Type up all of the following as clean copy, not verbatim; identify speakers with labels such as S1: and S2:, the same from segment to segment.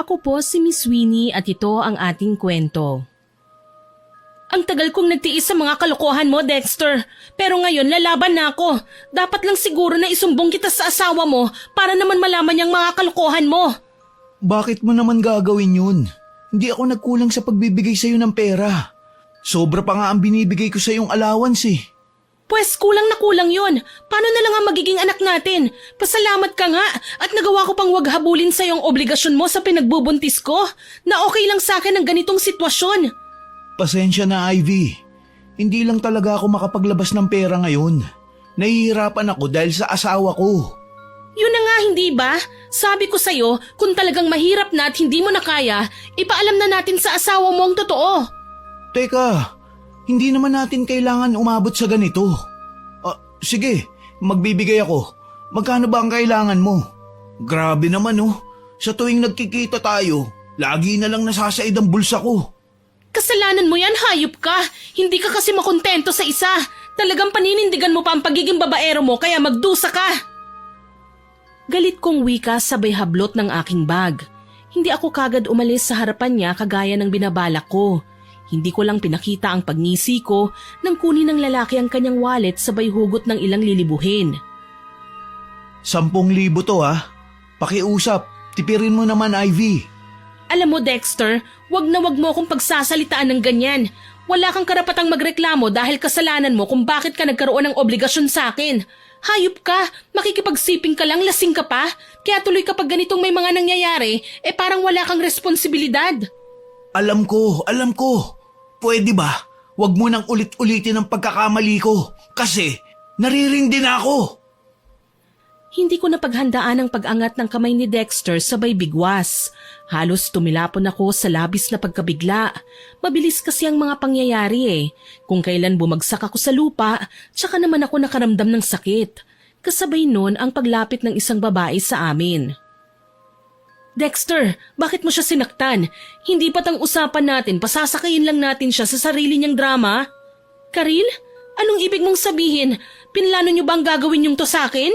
S1: Ako po si Miss Winnie at ito ang ating kwento. Ang tagal kong nagtiis sa mga kalokohan mo, Dexter. Pero ngayon lalaban na ako. Dapat lang siguro na isumbong kita sa asawa mo para naman malaman niyang mga kalokohan mo.
S2: Bakit mo naman gagawin yun? Hindi ako nagkulang sa pagbibigay sa'yo ng pera. Sobra pa nga ang binibigay ko sa iyong allowance eh.
S1: Pwes kulang na kulang yun. Paano na lang ang magiging anak natin? Pasalamat ka nga at nagawa ko pang wag habulin sa iyong obligasyon mo sa pinagbubuntis ko na okay lang sa akin ang ganitong sitwasyon.
S2: Pasensya na, Ivy. Hindi lang talaga ako makapaglabas ng pera ngayon. Nahihirapan ako dahil sa asawa ko.
S1: Yun na nga, hindi ba? Sabi ko sa'yo, kung talagang mahirap na at hindi mo na kaya, ipaalam na natin sa asawa mo ang totoo.
S2: Teka, hindi naman natin kailangan umabot sa ganito. Sige, magbibigay ako. Magkano ba ang kailangan mo? Grabe naman oh. Sa tuwing nagkikita tayo, lagi na lang nasasaid ang bulsa ko.
S1: Kasalanan mo yan, hayop ka. Hindi ka kasi makontento sa isa. Talagang paninindigan mo pa ang pagiging babaero mo kaya magdusa ka. Galit kong wika sabay hablot ng aking bag. Hindi ako kagad umalis sa harapan niya kagaya ng binabalak ko. Hindi ko lang pinakita ang pagngisi ko nang kunin ng lalaki ang kanyang wallet sabay hugot ng ilang lilibuhin.
S2: 10,000 to ha. Pakiusap, tipirin mo naman, Ivy.
S1: Alam mo, Dexter, wag na wag mo akong pagsasalitaan ng ganyan. Wala kang karapatang magreklamo dahil kasalanan mo kung bakit ka nagkaroon ng obligasyon sa akin. Hayop ka, makikipagsiping ka lang, lasing ka pa. Kaya tuloy kapag ganitong may mga nangyayari, parang wala kang responsibilidad.
S2: Alam ko. Pwede ba? Wag mo nang ulit-ulitin ang pagkakamali ko. Kasi naririndi na ako.
S1: Hindi ko napaghandaan ang pag-angat ng kamay ni Dexter sabay bigwas. Halos tumilapon ako sa labis na pagkabigla. Mabilis kasi ang mga pangyayari eh. Kung kailan bumagsak ako sa lupa, tsaka naman ako nakaramdam ng sakit. Kasabay nun ang paglapit ng isang babae sa amin. Dexter, bakit mo siya sinaktan? Hindi patang usapan natin, pasasakayin lang natin siya sa sarili niyang drama? Karil, anong ibig mong sabihin? Pinlano niyo ba ang gagawin niyong to sa akin?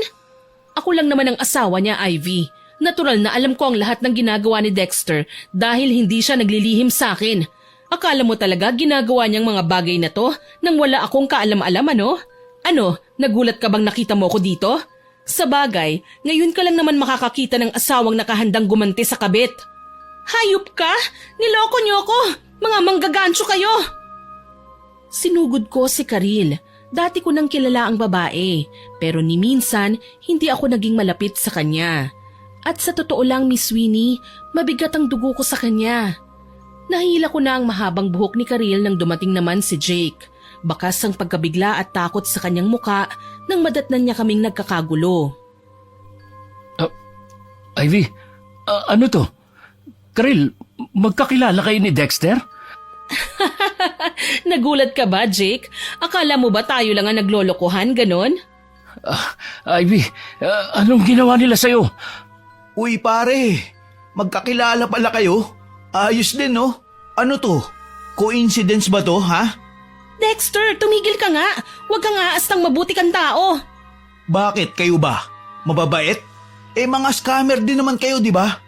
S1: Ako lang naman ang asawa niya, Ivy. Natural na alam ko ang lahat ng ginagawa ni Dexter dahil hindi siya naglilihim sa akin. Akala mo talaga ginagawa niyang mga bagay na to nang wala akong kaalam-alam ano? Ano, nagulat ka bang nakita mo ko dito? Sa bagay, ngayon ka lang naman makakakita ng asawang nakahandang gumanti sa kabit. Hayop ka? Niloko niyo ako! Mga manggagancho kayo! Sinugod ko si Karil. Dati ko nang kilala ang babae, pero ni minsan hindi ako naging malapit sa kanya. At sa totoo lang, Miss Winnie, mabigat ang dugo ko sa kanya. Nahila ko na ang mahabang buhok ni Karil nang dumating naman si Jake. Bakas ang pagkabigla at takot sa kanyang muka nang madatnan niya kaming nagkakagulo.
S3: Ivy, ano to? Karil, magkakilala kayo ni Dexter?
S1: Nagulat ka ba, Jake? Akala mo ba tayo lang ang naglolokohan, ganon?
S3: Ivy, anong ginawa nila sa'yo?
S2: Uy pare, magkakilala pala kayo? Ayos din no? Ano to? Coincidence ba to ha?
S1: Dexter, tumigil ka nga. Huwag kang aastang mabuti kang tao.
S2: Bakit kayo ba? Mababait? Mga scammer din naman kayo di ba?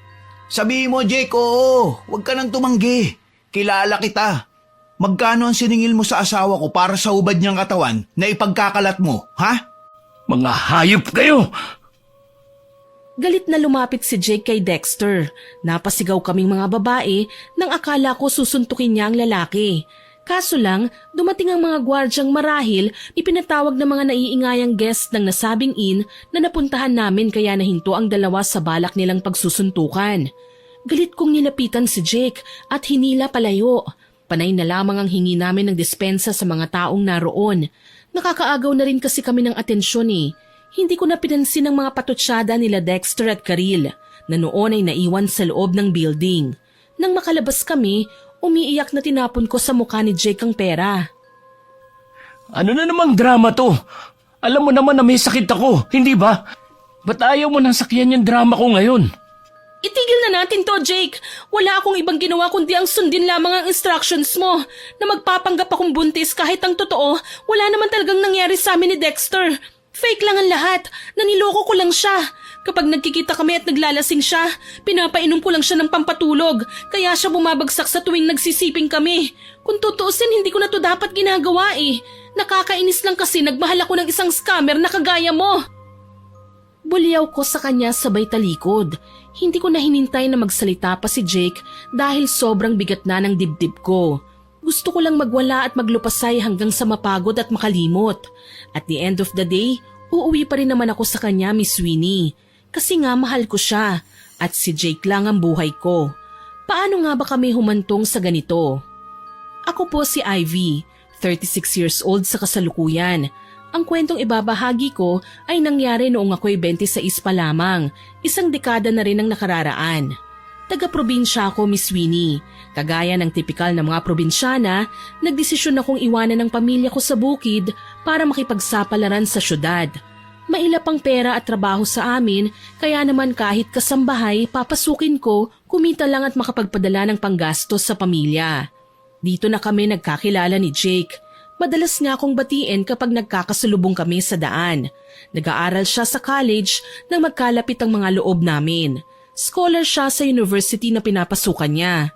S2: Sabihin mo Jake, oo, huwag ka nang tumanggi. Kilala kita. Magkano ang siningil mo sa asawa ko para sa hubad niyang katawan na ipagkakalat mo, ha?
S3: Mga hayop kayo!
S1: Galit na lumapit si Jake kay Dexter. Napasigaw kaming mga babae nang akala ko susuntukin niya ang lalaki. Kaso lang, dumating ang mga gwardyang marahil ipinatawag ng mga naiingayang guest ng nasabing inn na napuntahan namin kaya nahinto ang dalawa sa balak nilang pagsusuntukan. Galit kong nilapitan si Jake at hinila palayo. Panay na lamang ang hingi namin ng dispensa sa mga taong naroon. Nakakaagaw na rin kasi kami ng atensyon eh. Hindi ko na pinansin ang mga patutsada nila Dexter at Karil na noon ay naiwan sa loob ng building. Nang makalabas kami, umiiyak na tinapon ko sa mukha ni Jake ang pera.
S3: Ano na namang drama to? Alam mo naman na may sakit ako, hindi ba? Ba't ayaw mo nang sakyan yung drama ko ngayon?
S1: Itigil na natin to, Jake. Wala akong ibang ginawa kundi ang sundin lamang ang instructions mo na magpapanggap akong buntis kahit ang totoo, wala naman talagang nangyari sa amin ni Dexter. Fake lang ang lahat. Naniloko ko lang siya. Kapag nagkikita kami at naglalasing siya, pinapainom ko lang siya ng pampatulog. Kaya siya bumabagsak sa tuwing nagsisiping kami. Kung tutuusin, hindi ko na to dapat ginagawa eh. Nakakainis lang kasi nagmahal ako ng isang scammer na kagaya mo. Buliyaw ko sa kanya sabay talikod. Hindi ko na hinintay na magsalita pa si Jake dahil sobrang bigat na ng dibdib ko. Gusto ko lang magwala at maglupasay hanggang sa mapagod at makalimot. At the end of the day, uuwi pa rin naman ako sa kanya, Miss Winnie. Kasi nga mahal ko siya at si Jake lang ang buhay ko. Paano nga ba kami humantong sa ganito? Ako po si Ivy, 36 years old sa kasalukuyan. Ang kwentong ibabahagi ko ay nangyari noong ako'y 26 pa lamang, isang dekada na rin ang nakararaan. Taga-probinsya ako, Miss Winnie. Kagaya ng tipikal na mga probinsyana, nagdesisyon akong iwanan ng pamilya ko sa bukid para makipagsapalaran sa syudad. Mailap ang pera at trabaho sa amin, kaya naman kahit kasambahay, papasukin ko, kumita lang at makapagpadala ng panggastos sa pamilya. Dito na kami nagkakilala ni Jake. Madalas niya akong batiin kapag nagkakasalubong kami sa daan. Nag-aaral siya sa college nang magkalapit ang mga loob namin. Scholar siya sa university na pinapasukan niya.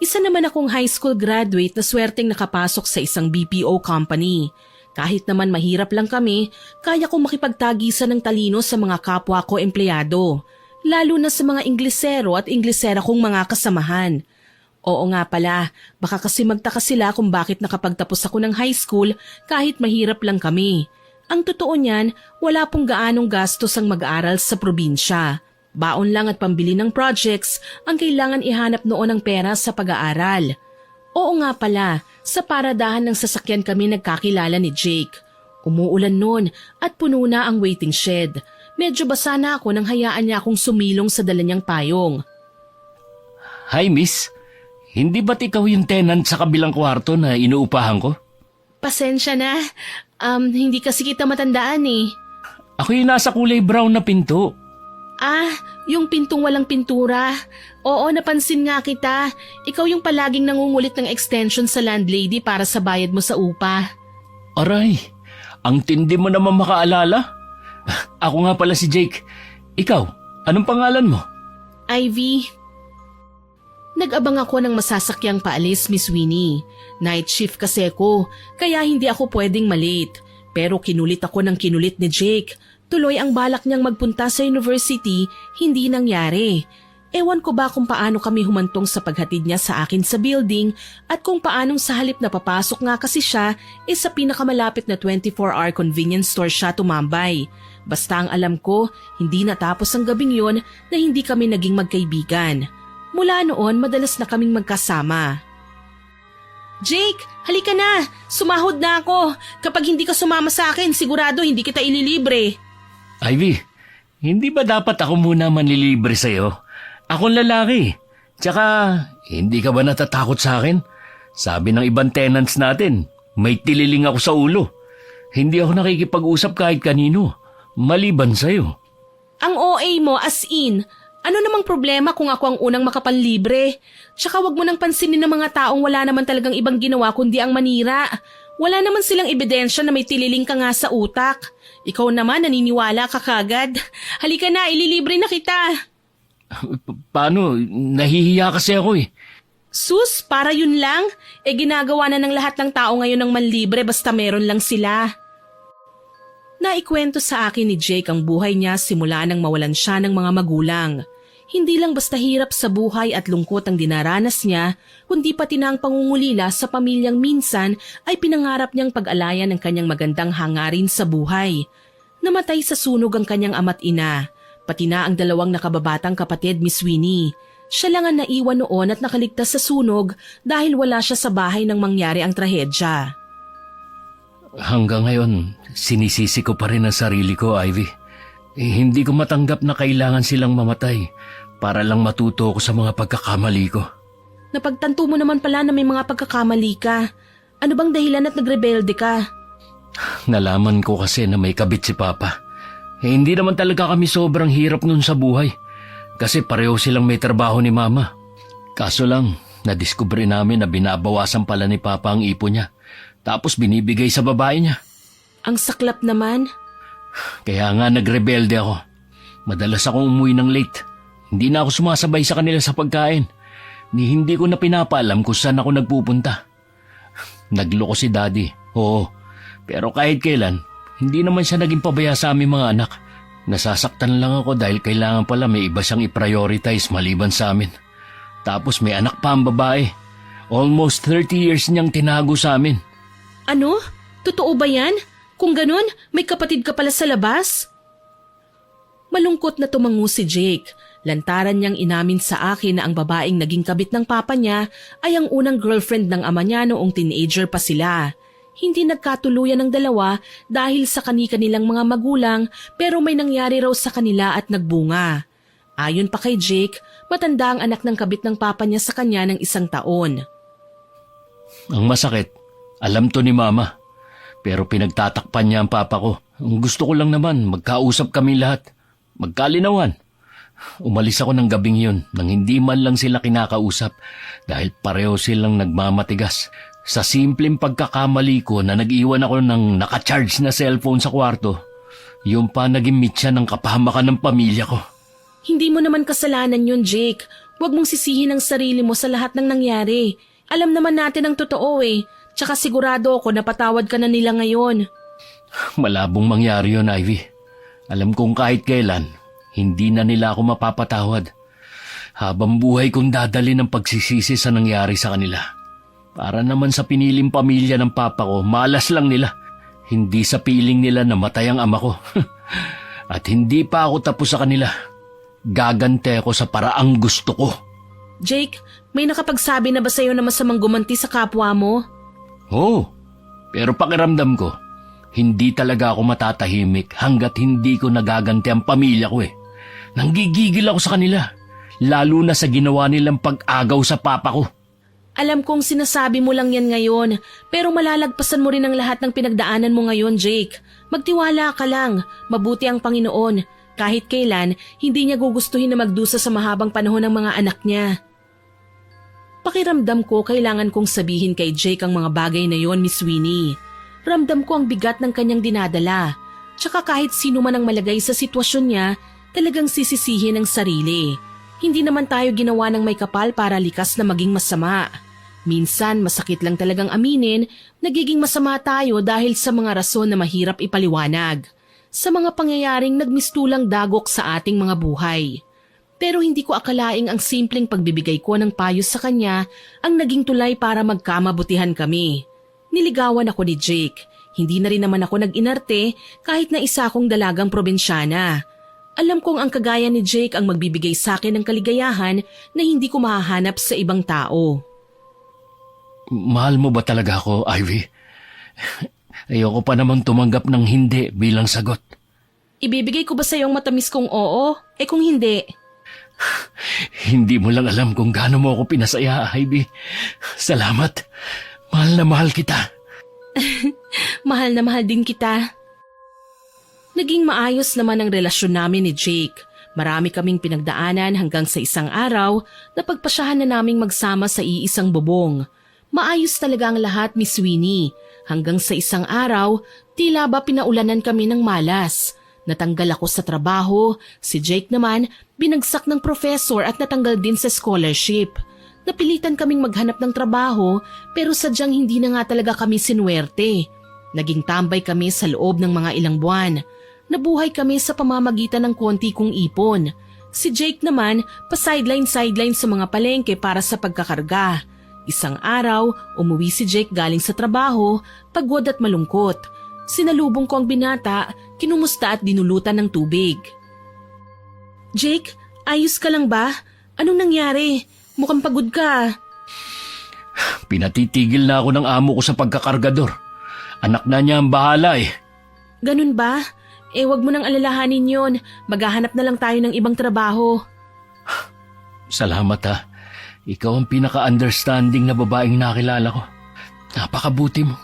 S1: Isa naman akong high school graduate na swerteng nakapasok sa isang BPO company. Kahit naman mahirap lang kami, kaya kong makipagtagisan ng talino sa mga kapwa ko empleyado. Lalo na sa mga Inglesero at Inglesera kong mga kasamahan. Oo nga pala, baka kasi magtaka sila kung bakit nakapagtapos ako ng high school kahit mahirap lang kami. Ang totoo niyan, wala pong gaanong gastos ang mag-aaral sa probinsya. Baon lang at pambili ng projects ang kailangan ihanap noon ng pera sa pag-aaral. Oo nga pala, sa paradahan ng sasakyan kami nagkakilala ni Jake. Umuulan noon at puno na ang waiting shed. Medyo basa na ako nang hayaan niya akong sumilong sa dala niyang payong.
S3: Hi, miss. Hindi ba't ikaw yung tenant sa kabilang kwarto na inuupahan ko?
S1: Pasensya na, hindi kasi kita matandaan eh.
S3: Ako yung nasa kulay brown na pinto.
S1: Ah, yung pintong walang pintura. Oo, napansin nga kita. Ikaw yung palaging nangungulit ng extension sa landlady para sa bayad mo sa upa.
S3: Aray, ang tindi mo naman makaalala. Ako nga pala si Jake. Ikaw, anong pangalan mo?
S1: Ivy. Nag-abang ako ng masasakyang paalis, Miss Winnie. Night shift kasi ako, kaya hindi ako pwedeng malate. Pero kinulit ako ng kinulit ni Jake. Tuloy ang balak niyang magpunta sa university, hindi nangyari. Ewan ko ba kung paano kami humantong sa paghatid niya sa akin sa building at kung paanong sa halip na papasok nga kasi siya, sa pinakamalapit na 24-hour convenience store siya tumambay. Basta ang alam ko, hindi natapos ang gabing yon na hindi kami naging magkaibigan. Mula noon, madalas na kaming magkasama. Jake, halika na! Sumahod na ako! Kapag hindi ka sumama sa akin, sigurado hindi kita ililibre.
S3: Ivy, hindi ba dapat ako muna manlilibre sa'yo? Akong lalaki. Tsaka, hindi ka ba natatakot sa akin? Sabi ng ibang tenants natin, may tililing ako sa ulo. Hindi ako nakikipag-usap kahit kanino, maliban sa'yo.
S1: Ang OA mo as in, ano namang problema kung ako ang unang makapanlibre? Tsaka wag mo nang pansinin ng mga taong wala naman talagang ibang ginawa kundi ang manira. Wala naman silang ebidensya na may tililing ka nga sa utak. Ikaw naman naniniwala ka kagad. Halika na, ililibre na kita.
S3: Paano? Nahihiya kasi ako eh.
S1: Sus, para yun lang? Ginagawa na ng lahat ng tao ngayon ng manlibre basta meron lang sila. Naikwento sa akin ni Jake ang buhay niya simula nang mawalan siya ng mga magulang. Hindi lang basta hirap sa buhay at lungkot ang dinaranas niya, kundi pati na ang pangungulila sa pamilyang minsan ay pinangarap niyang pag-alayan ng kanyang magandang hangarin sa buhay. Namatay sa sunog ang kanyang ama't ina, pati na ang dalawang nakababatang kapatid, Miss Winnie. Siya lang ang naiwan noon at nakaligtas sa sunog dahil wala siya sa bahay nang mangyari ang trahedya.
S3: Hanggang ngayon, sinisisi ko pa rin ang sarili ko, Ivy. Hindi ko matanggap na kailangan silang mamatay para lang matuto ko sa mga pagkakamali ko.
S1: Napagtanto mo naman pala na may mga pagkakamali ka. Ano bang dahilan at nagrebelde ka?
S3: Nalaman ko kasi na may kabit si Papa. Hindi naman talaga kami sobrang hirap nun sa buhay. Kasi pareho silang may trabaho ni Mama. Kaso lang, nadiskubre namin na binabawasan pala ni Papa ang ipon niya. Tapos binibigay sa babae niya.
S1: Ang saklap naman.
S3: Kaya nga nagrebelde ako. Madalas akong umuwi ng late. Hindi na ako sumasabay sa kanila sa pagkain. Ni hindi ko na pinapaalam kung saan ako nagpupunta. Nagloko si Daddy, oo. Pero kahit kailan, hindi naman siya naging pabaya sa aming mga anak. Nasasaktan lang ako dahil kailangan pala may iba siyang i-prioritize maliban sa amin. Tapos may anak pa ang babae. Almost 30 years niyang tinago sa amin.
S1: Ano? Totoo ba yan? Kung ganun, may kapatid ka pala sa labas? Malungkot na tumango si Jake. Lantaran niyang inamin sa akin na ang babaeng naging kabit ng papa niya ay ang unang girlfriend ng ama niya noong teenager pa sila. Hindi nagkatuluyan ng dalawa dahil sa kani-kanilang mga magulang pero may nangyari raw sa kanila at nagbunga. Ayon pa kay Jake, matanda ang anak ng kabit ng papa niya sa kanya ng 1 taon.
S3: Ang masakit, alam to ni Mama. Pero pinagtatakpan niya ang papa ko. Ang gusto ko lang naman, magkausap kami lahat. Magkalinawan. Umalis ako ng gabing yun nang hindi man lang sila kinakausap dahil pareho silang nagmamatigas. Sa simpleng pagkakamali ko na nag-iwan ako ng nakacharge na cellphone sa kwarto, yung pa naging mitya ng kapahamakan ng pamilya ko.
S1: Hindi mo naman kasalanan yun, Jake. Huwag mong sisihin ang sarili mo sa lahat ng nangyari. Alam naman natin ang totoo eh. Tsaka sigurado ako na patawad ka na nila ngayon.
S3: Malabong mangyari yun, Ivy. Alam kong kahit kailan, hindi na nila ako mapapatawad. Habang buhay kong dadali ng pagsisisi sa nangyari sa kanila. Para naman sa piniling pamilya ng papa ko, malas lang nila. Hindi sa piling nila na matay ang ama ko. At hindi pa ako tapos sa kanila. Gagante ako sa paraang gusto ko.
S1: Jake, may nakapagsabi na ba sa'yo na masamang gumanti sa kapwa mo?
S3: Oo, pero pakiramdam ko, hindi talaga ako matatahimik hanggat hindi ko nagaganti ang pamilya ko eh. Nanggigigil ako sa kanila, lalo na sa ginawa nilang pag-agaw sa papa ko.
S1: Alam kong sinasabi mo lang yan ngayon, pero malalagpasan mo rin ang lahat ng pinagdaanan mo ngayon, Jake. Magtiwala ka lang, mabuti ang Panginoon. Kahit kailan, hindi niya gugustuhin na magdusa sa mahabang panahon ng mga anak niya. Pakiramdam ko kailangan kong sabihin kay Jake ang mga bagay na yon, Miss Winnie. Ramdam ko ang bigat ng kanyang dinadala. Tsaka kahit sino man ang malagay sa sitwasyon niya, talagang sisisihin ang sarili. Hindi naman tayo ginawa ng may kapal para likas na maging masama. Minsan masakit lang talagang aminin, nagiging masama tayo dahil sa mga rason na mahirap ipaliwanag. Sa mga pangyayaring nagmistulang dagok sa ating mga buhay. Pero hindi ko akalaing ang simpleng pagbibigay ko ng payo sa kanya ang naging tulay para magkamabutihan kami. Niligawan ako ni Jake. Hindi na rin naman ako nag-inarte kahit na isa akong dalagang probinsyana. Alam kong ang kagaya ni Jake ang magbibigay sa akin ng kaligayahan na hindi ko mahahanap sa ibang tao.
S3: Mahal mo ba talaga ako, Ivy? Ayoko pa namang tumanggap ng hindi bilang sagot.
S1: Ibibigay ko ba sa iyong matamis kong oo? Kung hindi...
S3: Hindi mo lang alam kung gaano mo ako pinasaya, Ivy. Salamat. Mahal na mahal kita.
S1: Mahal na mahal din kita. Naging maayos naman ang relasyon namin ni Jake. Marami kaming pinagdaanan hanggang sa isang araw na pagpasyahan na naming magsama sa iisang bubong. Maayos talaga ang lahat, Miss Winnie. Hanggang sa isang araw, tila ba pinaulanan kami ng malas. Natanggal ako sa trabaho, si Jake naman binagsak ng professor at natanggal din sa scholarship. Napilitan kaming maghanap ng trabaho pero sadyang hindi na nga talaga kami sinuwerte. Naging tambay kami sa loob ng mga ilang buwan. Nabuhay kami sa pamamagitan ng konti kong ipon. Si Jake naman pa-sideline-sideline sa mga palengke para sa pagkakarga. Isang araw, umuwi si Jake galing sa trabaho, pagod at malungkot. Sinalubong ko ang binata, kinumusta at dinulutan ng tubig. Jake, ayos ka lang ba? Anong nangyari? Mukhang pagod ka.
S3: Pinatitigil na ako ng amo ko sa pagkakargador. Anak na niya ang bahala eh.
S1: Ganun ba? Wag mo nang alalahanin yon. Maghahanap na lang tayo ng ibang trabaho.
S3: Salamat ha. Ikaw ang pinaka-understanding na babaeng nakilala ko. Napakabuti mo.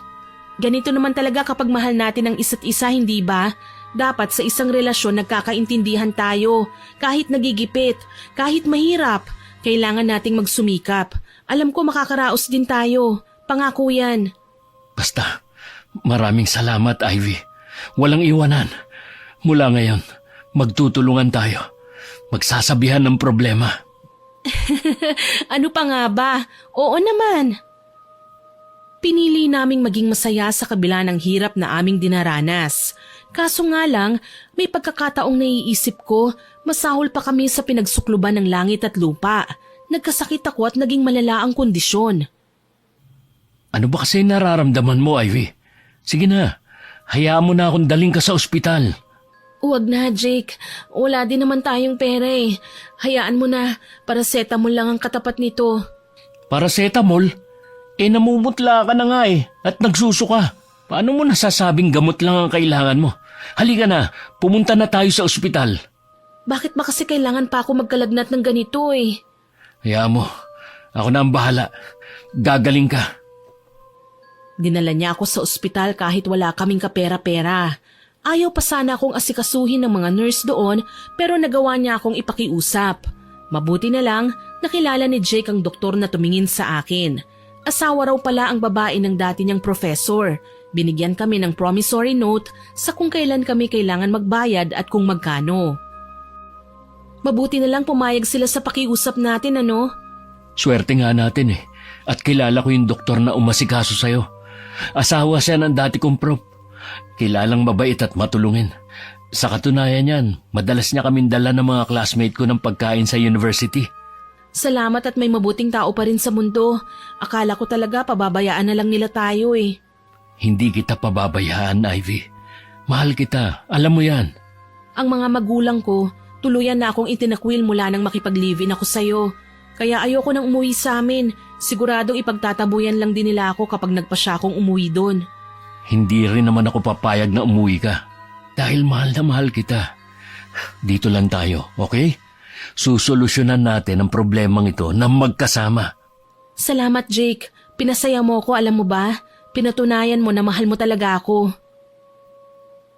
S1: Ganito naman talaga kapag mahal natin ang isa't isa, hindi ba? Dapat sa isang relasyon nagkakaintindihan tayo. Kahit nagigipit, kahit mahirap, kailangan nating magsumikap. Alam ko makakaraos din tayo. Pangako yan.
S3: Basta, maraming salamat, Ivy. Walang iwanan. Mula ngayon, Magtutulungan tayo. Magsasabihan ng problema.
S1: Ano pa nga ba? Oo naman. Pinili naming maging masaya sa kabila ng hirap na aming dinaranas. Kaso nga lang, may pagkakataong naiisip ko, masahol pa kami sa pinagsukluban ng langit at lupa. Nagkasakit ako at naging malala ang kondisyon.
S3: Ano ba kasi nararamdaman mo, Ivy? Sige na, hayaan mo na akong daling ka sa ospital.
S1: Huwag na, Jake. Wala din naman tayong pera eh. Hayaan mo na, paracetamol lang ang katapat nito.
S3: Paracetamol? Namumutla ka na nga at nagsusuka. Paano mo nasasabing gamot lang ang kailangan mo? Halika na, pumunta na tayo sa ospital.
S1: Bakit ba kasi kailangan pa ako magkalagnat ng ganito eh?
S3: Hayaan mo, ako na ang bahala. Gagaling ka.
S1: Dinala niya ako sa ospital kahit wala kaming kapera-pera. Ayaw pa sana akong asikasuhin ng mga nurse doon pero nagawa niya akong ipakiusap. Mabuti na lang, nakilala ni Jake ang doktor na tumingin sa akin. Asawa raw pala ang babae ng dati niyang professor. Binigyan kami ng promissory note sa kung kailan kami kailangan magbayad at kung magkano. Mabuti na lang pumayag sila sa pakiusap natin, ano?
S3: Swerte nga natin at kilala ko yung doktor na umasikaso sa'yo. Asawa siya ng dati kong prof. Kilalang mabait at matulungin. Sa katunayan yan, madalas niya kaming dala ng mga classmate ko ng pagkain sa university.
S1: Salamat at may mabuting tao pa rin sa mundo. Akala ko talaga pababayaan na lang nila tayo eh.
S3: Hindi kita pababayaan, Ivy. Mahal kita, alam mo yan.
S1: Ang mga magulang ko, tuluyan na akong itinakwil mula nang makipag-live-in ako sa'yo. Kaya ayoko nang umuwi sa amin. Siguradong ipagtatabuyan lang din nila ako kapag nagpa siya akong umuwi doon.
S3: Hindi rin naman ako papayag na umuwi ka. Dahil mahal na mahal kita. Dito lang tayo, okay? Susolusyonan natin ang problemang ito na magkasama.
S1: Salamat, Jake. Pinasaya mo ko, alam mo ba? Pinatunayan mo na mahal mo talaga ako.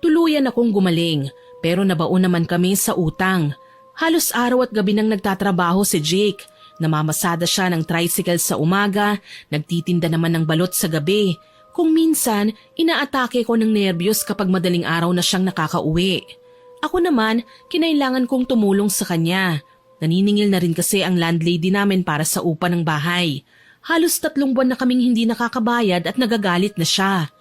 S1: Tuluyan akong gumaling, pero nabaon naman kami sa utang. Halos araw at gabi nang nagtatrabaho si Jake. Namamasada siya ng tricycle sa umaga, nagtitinda naman ng balot sa gabi. Kung minsan, inaatake ko ng nerbiyos kapag madaling araw na siyang nakakauwi. Ako naman, kinailangan kong tumulong sa kanya. Naniningil na rin kasi ang landlady namin para sa upa ng bahay. Halos 3 buwan na kaming hindi nakakabayad at nagagalit na siya.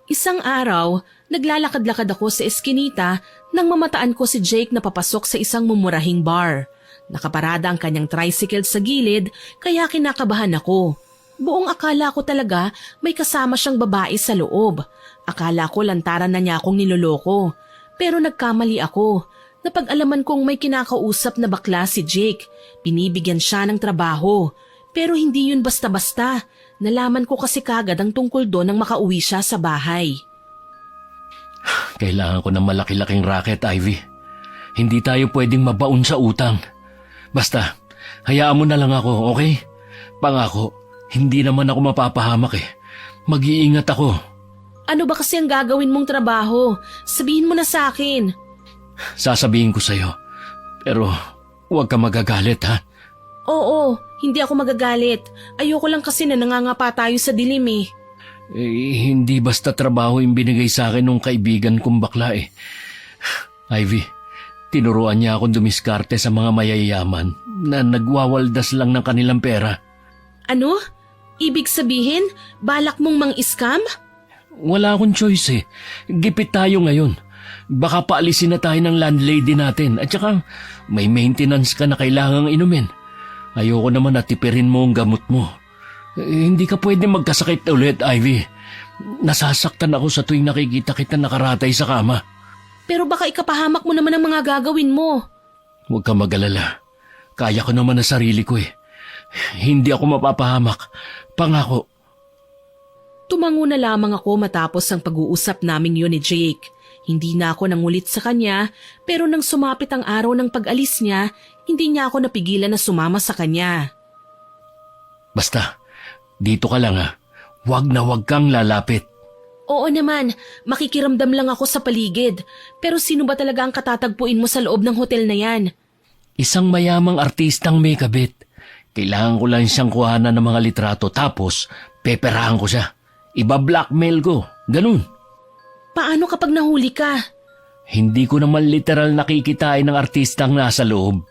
S1: Isang araw, naglalakad-lakad ako sa eskinita nang mamataan ko si Jake na papasok sa isang mumurahing bar. Nakaparada ang kanyang tricycle sa gilid kaya kinakabahan ako. Buong akala ko talaga may kasama siyang babae sa loob. Akala ko lantaran na niya akong niloloko. Pero nagkamali ako. Napag-alaman kong may kinakausap na bakla si Jake. Binibigyan siya ng trabaho. Pero hindi yun basta-basta. Nalaman ko kasi kagad ang tungkol doon nang makauwi siya sa bahay.
S3: Kailangan ko ng malaki-laking racket, Ivy. Hindi tayo pwedeng mabaon sa utang. Basta, hayaan mo na lang ako, okay? Pangako, hindi naman ako mapapahamak eh. Mag-iingat ako.
S1: Ano ba kasi ang gagawin mong trabaho? Sabihin mo na sa akin.
S3: Sasabihin ko sa'yo. Pero, huwag ka magagalit, ha?
S1: Oo, hindi ako magagalit. Ayoko lang kasi na nangangapa tayo sa dilim eh.
S3: Hindi basta trabaho yung binigay sa akin ng kaibigan kong bakla eh. Ivy, tinuruan niya akong dumiskarte sa mga mayayaman na nagwawaldas lang ng kanilang pera.
S1: Ano? Ibig sabihin, balak mong mang-scam?
S3: Wala akong choice eh. Gipit tayo ngayon. Baka paalisin na tayo ng landlady natin at saka may maintenance ka na kailangang inumin. Ayoko naman na tipirin mo ang gamot mo. Hindi ka pwede magkasakit ulit, Ivy. Nasasaktan ako sa tuwing nakikita kita nakaratay sa kama.
S1: Pero baka ikapahamak mo naman ang mga gagawin mo.
S3: Huwag ka mag-alala. Kaya ko naman ang sarili ko eh. Hindi ako mapapahamak. Pangako.
S1: Tumango na lamang ako matapos ang pag-uusap naming yun ni Jake. Hindi na ako nangulit sa kanya, pero nang sumapit ang araw ng pag-alis niya, hindi niya ako napigilan na sumama sa kanya.
S3: Basta, dito ka lang ha. Huwag na huwag kang lalapit.
S1: Oo naman, makikiramdam lang ako sa paligid. Pero sino ba talaga ang katatagpuin mo sa loob ng hotel na yan?
S3: Isang mayamang artistang may kabit. Kailangan ko lang siyang kuhanan ng mga litrato tapos peperahan ko siya. Iba-blackmail ko. Ganun.
S1: Paano kapag nahuli ka?
S3: Hindi ko naman literal nakikitain ng artistang nasa loob.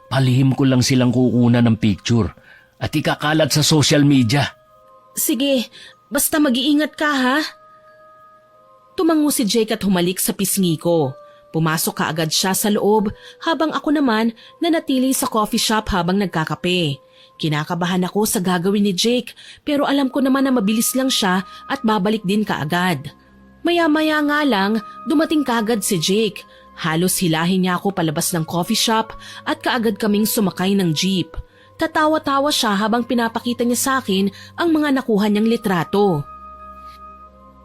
S3: Palihim ko lang silang kukunan ng picture at ikakalat sa social media.
S1: Sige, basta mag-iingat ka ha. Tumango si Jake at humalik sa pisngi ko. Pumasok kaagad siya sa loob habang ako naman nanatili sa coffee shop habang nagkakape. Kinakabahan ako sa gagawin ni Jake pero alam ko naman na mabilis lang siya at babalik din kaagad. Maya-maya nga lang dumating kaagad si Jake. Halos hilahin niya ako palabas ng coffee shop at kaagad kaming sumakay ng jeep. Tatawa-tawa siya habang pinapakita niya sa akin ang mga nakuha niyang litrato.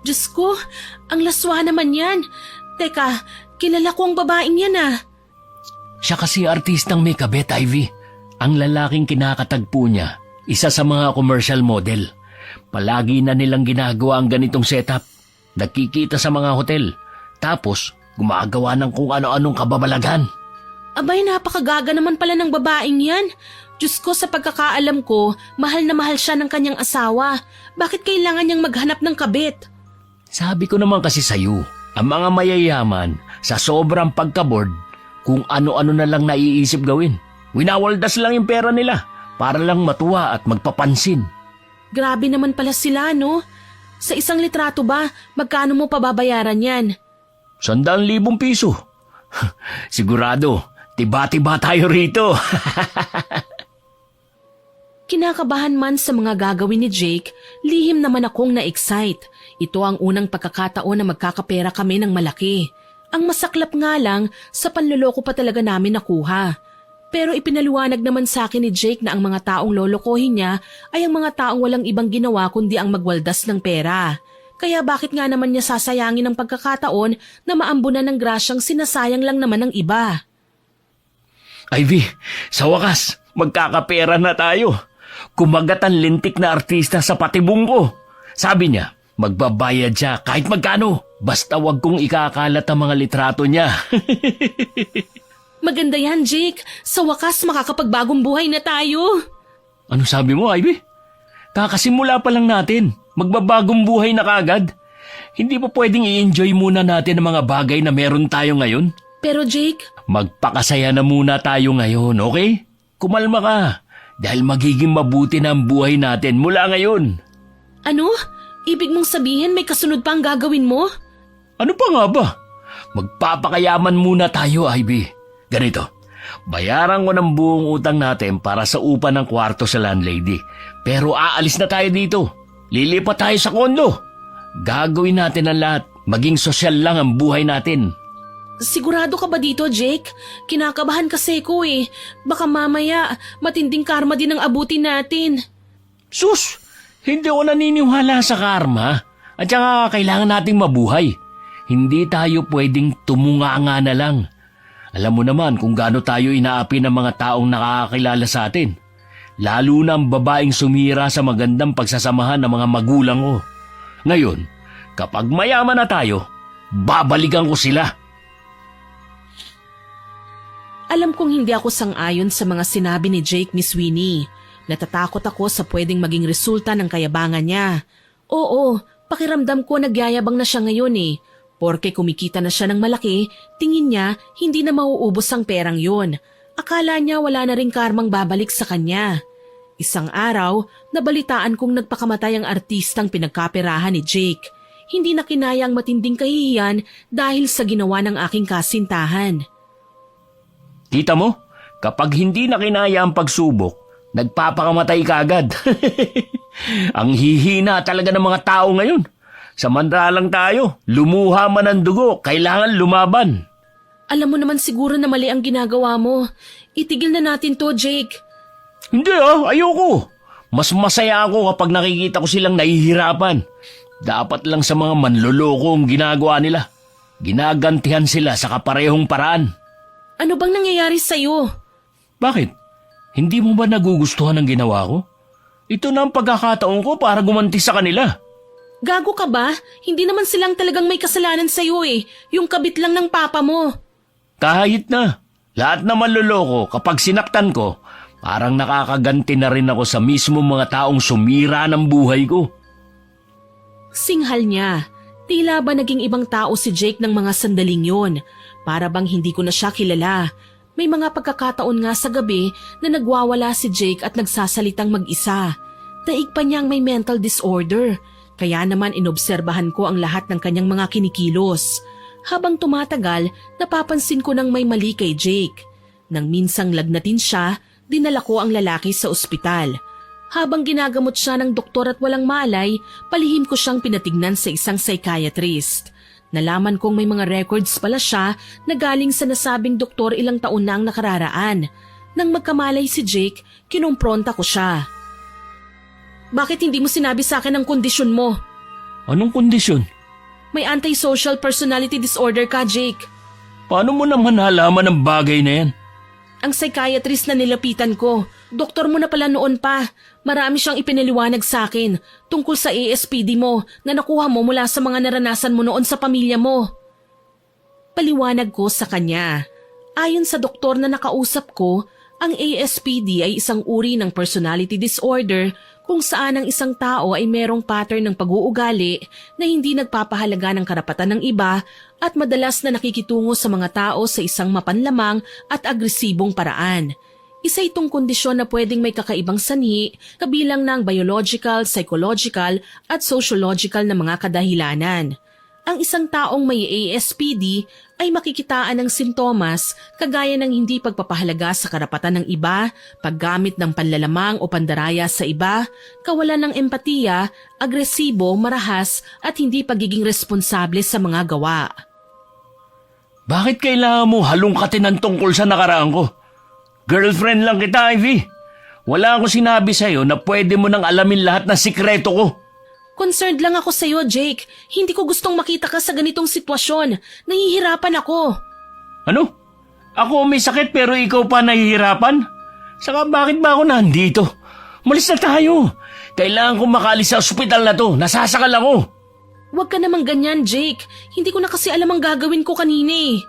S1: Diyos ko, ang laswa naman yan. Teka, kilala ko ang babaeng yan ah.
S3: Siya kasi artistang may kabet, Ivy. Ang lalaking kinakatagpo niya, isa sa mga commercial model. Palagi na nilang ginagawa ang ganitong setup. Nagkikita sa mga hotel. Tapos, gumagawa ng kung ano-anong kababalaghan.
S1: Abay, napakagaga naman pala ng babaeng yan. Diyos ko, sa pagkakaalam ko, mahal na mahal siya ng kanyang asawa. Bakit kailangan niyang maghanap ng kabit?
S3: Sabi ko naman kasi sa'yo, ang mga mayayaman, sa sobrang pagkaboard, kung ano-ano na lang naiisip gawin. Winawaldas lang yung pera nila para lang matuwa at magpapansin.
S1: Grabe naman pala sila, no? Sa isang litrato ba, magkano mo pababayaran yan?
S3: 100,000 piso. Sigurado, tiba-tiba tayo rito.
S1: Kinakabahan man sa mga gagawin ni Jake, lihim naman akong na-excite. Ito ang unang pagkakataon na magkakapera kami ng malaki. Ang masaklap nga lang, sa panloloko pa talaga namin nakuha. Pero ipinaliwanag naman sa akin ni Jake na ang mga taong lolokohin niya ay ang mga taong walang ibang ginawa kundi ang magwaldas ng pera. Kaya bakit nga naman niya sasayangin ang pagkakataon na maambunan ng grasyang sinasayang lang naman ng iba?
S3: Ivy, sa wakas, magkakapera na tayo. Kumagat ang lintik na artista sa patibong ko. Sabi niya, magbabayad siya kahit magkano. Basta wag kong ikakalat ang mga litrato niya.
S1: Maganda yan, Jake. Sa wakas, makakapagbagong buhay na tayo.
S3: Ano sabi mo, Ivy? Kakasimula pa lang natin. Magbabagong buhay na kagad. Hindi pa pwedeng i-enjoy muna natin ang mga bagay na meron tayo ngayon?
S1: Pero Jake,
S3: Magpakasaya na muna tayo ngayon, okay? Kumalma ka. Dahil magiging mabuti na ang buhay natin mula ngayon.
S1: ano? Ibig mong sabihin may kasunod pa ang gagawin mo?
S3: Ano pa nga ba? Magpapakayaman muna tayo, Ivy. Ganito, bayaran ko ng buong utang natin para sa upa ng kwarto sa landlady. Pero aalis na tayo dito. Lilipat tayo sa kondo. Gagawin natin ang lahat. Maging sosyal lang ang buhay natin.
S1: Sigurado ka ba dito, Jake? Kinakabahan kasi ko eh. Baka mamaya, matinding karma din ang abutin natin.
S3: Sus! Hindi ako naniniwala sa karma. At saka kailangan nating mabuhay. Hindi tayo pwedeng tumunganga na lang. Alam mo naman kung gaano tayo inaapi ng mga taong nakakakilala sa atin. Lalo na ang babaeng sumira sa magandang pagsasamahan ng mga magulang ko. Ngayon, kapag mayaman na tayo, babalikan ko sila.
S1: Alam kong hindi ako sang-ayon sa mga sinabi ni Jake ni Sweeney. Natatakot ako sa pwedeng maging resulta ng kayabangan niya. Oo, pakiramdam ko nagyayabang na siya ngayon eh. Porke kumikita na siya ng malaki, tingin niya hindi na mauubos ang perang yun. Akala niya wala na ring karmang babalik sa kanya. Isang araw, nabalitaan kong nagpakamatay ang artistang pinagkaperahan ni Jake. Hindi na kinaya ang matinding kahihiyan dahil sa ginawa ng aking kasintahan.
S3: Kita mo, kapag hindi na kinaya ang pagsubok, nagpapakamatay ka agad. Ang hihina talaga ng mga tao ngayon. Samantalang tayo, lumuha man ang dugo, kailangan lumaban.
S1: Alam mo naman siguro na mali ang ginagawa mo. Itigil na natin to, Jake.
S3: Hindi ayoko. Mas masaya ako kapag nakikita ko silang nahihirapan. Dapat lang sa mga manloloko ang ginagawa nila. Ginagantihan sila sa kaparehong paraan.
S1: Ano bang nangyayari sa'yo?
S3: Bakit? Hindi mo ba nagugustuhan ang ginawa ko? Ito na ang pagkakataon ko para gumanti sa kanila.
S1: Gago ka ba? Hindi naman silang talagang may kasalanan sa'yo eh. Yung kabit lang ng papa mo.
S3: Kahit na. Lahat na manloloko kapag sinaktan ko, parang nakakaganti na rin ako sa mismo mga taong sumira ng buhay ko.
S1: Singhal niya. Tila ba naging ibang tao si Jake ng mga sandaling yon? Para bang hindi ko na siya kilala. May mga pagkakataon nga sa gabi na nagwawala si Jake at nagsasalitang mag-isa. Daig pa niyang may mental disorder. Kaya naman inobserbahan ko ang lahat ng kanyang mga kinikilos. Habang tumatagal, napapansin ko nang may mali kay Jake. Nang minsang lagnatin siya, dinala ko ang lalaki sa ospital. Habang ginagamot siya ng doktor at walang malay, palihim ko siyang pinatignan sa isang psychiatrist. Nalaman kong may mga records pala siya na galing sa nasabing doktor ilang taon na ang nakararaan. Nang magkamalay si Jake, kinumpronta ko siya. Bakit hindi mo sinabi sa akin ang kondisyon mo?
S3: Anong kondisyon?
S1: May antisocial personality disorder ka, Jake.
S3: Paano mo naman nalaman ang bagay na yan?
S1: Ang psychiatrist na nilapitan ko, doktor mo na pala noon pa. Marami siyang ipinaliwanag sa akin tungkol sa ASPD mo na nakuha mo mula sa mga naranasan mo noon sa pamilya mo. Paliwanag ko sa kanya. Ayon sa doktor na nakausap ko, ang ASPD ay isang uri ng personality disorder kung saan ang isang tao ay merong pattern ng pag-uugali na hindi nagpapahalaga ng karapatan ng iba at madalas na nakikitungo sa mga tao sa isang mapanlamang at agresibong paraan. Isa itong kondisyon na pwedeng may kakaibang sanhi, kabilang ng biological, psychological at sociological na mga kadahilanan. Ang isang taong may ASPD ay makikitaan ng sintomas kagaya ng hindi pagpapahalaga sa karapatan ng iba, paggamit ng panlalamang o pandaraya sa iba, kawalan ng empatiya, agresibo, marahas at hindi pagiging responsable sa mga gawa.
S3: Bakit kailangan mo halongkatin ang tungkol sa nakaraan ko? Girlfriend lang kita, Ivy. Wala akong sinabi sa'yo na pwede mo nang alamin lahat ng sikreto ko.
S1: Concerned lang ako sa'yo, Jake. Hindi ko gustong makita ka sa ganitong sitwasyon. Nahihirapan ako.
S3: Ano? Ako may sakit pero ikaw pa nahihirapan? Saka bakit ba ako nandito? Malis na tayo. Kailangan kong makaalis sa ospital na to. Nasasakal ako.
S1: Huwag ka namang ganyan, Jake. Hindi ko na kasi alam ang gagawin ko kanina eh.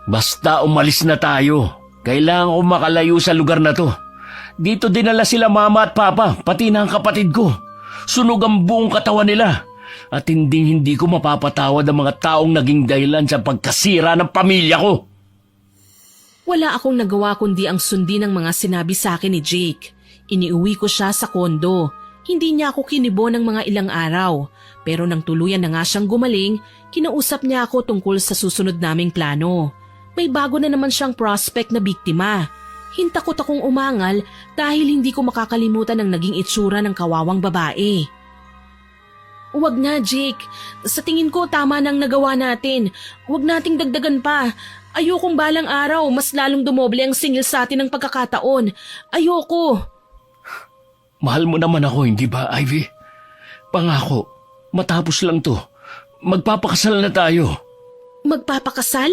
S3: Basta umalis na tayo. Kailangan kong makalayo sa lugar na to. Dito dinala sila mama at papa, pati na ang kapatid ko. Sunog ang buong katawan nila. At hindi ko mapapatawad ang mga taong naging dahilan sa pagkasira ng pamilya ko.
S1: Wala akong nagawa kundi ang sundin ng mga sinabi sa akin ni Jake. Iniuwi ko siya sa kondo. Hindi niya ako kinibo ng mga ilang araw. Pero nang tuluyan na nga siyang gumaling, kinausap niya ako tungkol sa susunod naming plano. May bago na naman siyang prospect na biktima. Hintakot akong umangal dahil hindi ko makakalimutan ang naging itsura ng kawawang babae. Huwag na, Jake. Sa tingin ko tama nang nagawa natin. Huwag nating dagdagan pa. Ayokong balang araw mas lalong dumoble ang singil sa atin ng pagkakataon. Ayoko.
S3: Mahal mo naman ako, hindi ba, Ivy? Pangako, matapos lang to. Magpapakasal na tayo.
S1: Magpapakasal?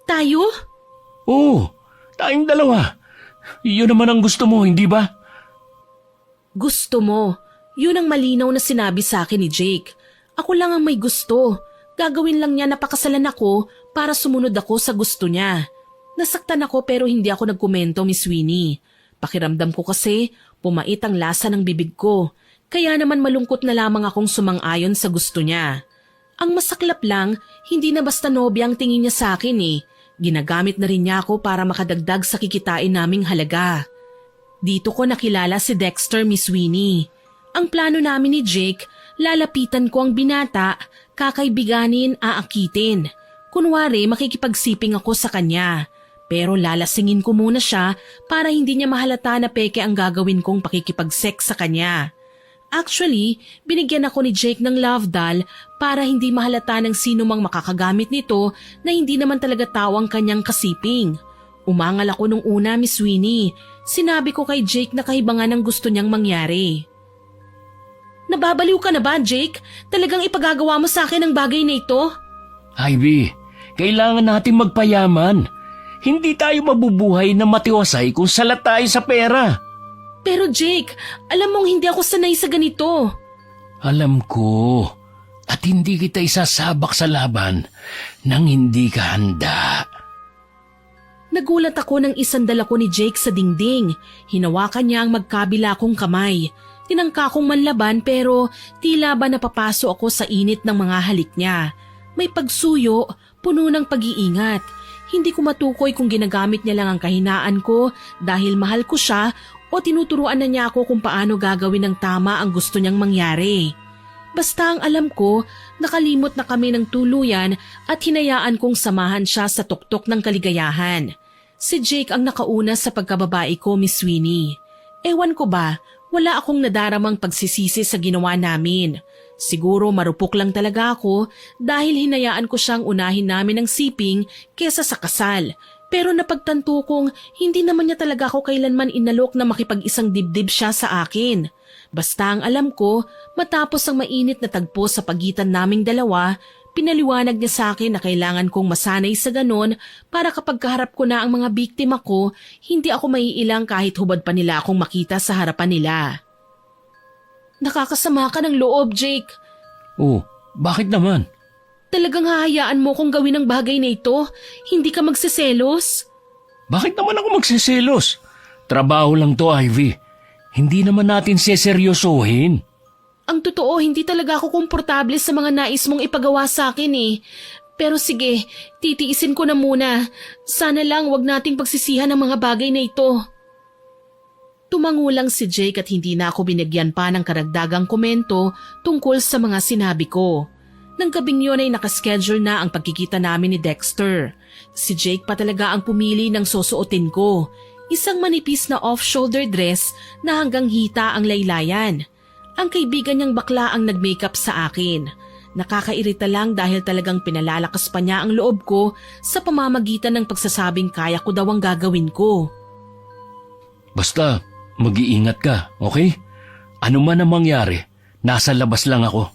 S1: Tayo?
S3: Oo, tayong dalawa. Yun naman ang gusto mo, hindi ba?
S1: Gusto mo. Yun ang malinaw na sinabi sa akin ni Jake. Ako lang ang may gusto. Gagawin lang niya na pakasalan ako para sumunod ako sa gusto niya. Nasaktan ako pero hindi ako nagkomento, Miss Winnie. Pakiramdam ko kasi pumait ang lasa ng bibig ko. Kaya naman malungkot na lamang akong sumang-ayon sa gusto niya. Ang masaklap lang, hindi na basta nobya ang tingin niya sa akin eh. Ginagamit na rin niya ako para makadagdag sa kikitain naming halaga. Dito ko nakilala si Dexter, Miss Winnie. Ang plano namin ni Jake, lalapitan ko ang binata, kakaibiganin, aakitin. Kunwari makikipagsiping ako sa kanya. Pero lalasingin ko muna siya para hindi niya mahalata na peke ang gagawin kong pakikipag-sex sa kanya. Actually, binigyan ako ni Jake ng love doll para hindi mahalata ng sino mang makakagamit nito na hindi naman talaga tao ang kanyang kasiping. Umangal ako nung una, Miss Winnie. Sinabi ko kay Jake na kahibangan ang gusto niyang mangyari. Nababaliw ka na ba, Jake? Talagang ipagagawa mo sa akin ang bagay na ito?
S3: Ivy, kailangan natin magpayaman. Hindi tayo mabubuhay na matiwasay kung salat tayo sa pera.
S1: Pero Jake, alam mong hindi ako sanay sa ganito.
S3: Alam ko. At hindi kita isasabak sa laban nang hindi ka handa.
S1: Nagulat ako nang isandal ako ni Jake sa dingding. Hinawakan niya ang magkabila kong kamay. Tinangka kong manlaban pero tila ba napapaso ako sa init ng mga halik niya. May pagsuyo, puno ng pag-iingat. Hindi ko matukoy kung ginagamit niya lang ang kahinaan ko dahil mahal ko siya o tinuturuan na niya ako kung paano gagawin ng tama ang gusto niyang mangyari. Basta ang alam ko, nakalimot na kami ng tuluyan at hinayaan kong samahan siya sa tuktok ng kaligayahan. Si Jake ang nakauna sa pagkababae ko, Miss Winnie. Ewan ko ba, wala akong nadaramang pagsisisi sa ginawa namin. Siguro marupok lang talaga ako dahil hinayaan ko siyang unahin namin ng siping kesa sa kasal. Pero napagtanto kong hindi naman niya talaga ako kailanman inalok na makipag-isang dibdib siya sa akin. Basta ang alam ko, matapos ang mainit na tagpo sa pagitan naming dalawa, pinaliwanag niya sa akin na kailangan kong masanay sa ganon para kapag kaharap ko na ang mga biktima ko, hindi ako maiilang kahit hubad pa nila akong makita sa harapan nila. Nakakasama ka ng loob, Jake.
S3: Oh, bakit naman?
S1: Talagang hahayaan mo kong gawin ang bagay na ito? Hindi ka magsiselos?
S3: Bakit naman ako magsiselos? Trabaho lang to, Ivy. Hindi naman natin seseryosohin.
S1: Ang totoo, hindi talaga ako komportable sa mga nais mong ipagawa sa akin eh. Pero sige, titiisin ko na muna. Sana lang wag nating pagsisihan ang mga bagay na ito. Tumango lang si Jake at hindi na ako binigyan pa ng karagdagang komento tungkol sa mga sinabi ko. Nang gabing yun ay nakaschedule na ang pagkikita namin ni Dexter. Si Jake pa talaga ang pumili ng susuotin ko. Isang manipis na off-shoulder dress na hanggang hita ang laylayan. Ang kaibigan niyang bakla ang nag-makeup sa akin. Nakakairita lang dahil talagang pinalalakas pa niya ang loob ko sa pamamagitan ng pagsasabing kaya ko daw ang gagawin ko.
S3: Basta, mag-iingat ka, okay? Ano man ang mangyari, nasa labas lang ako.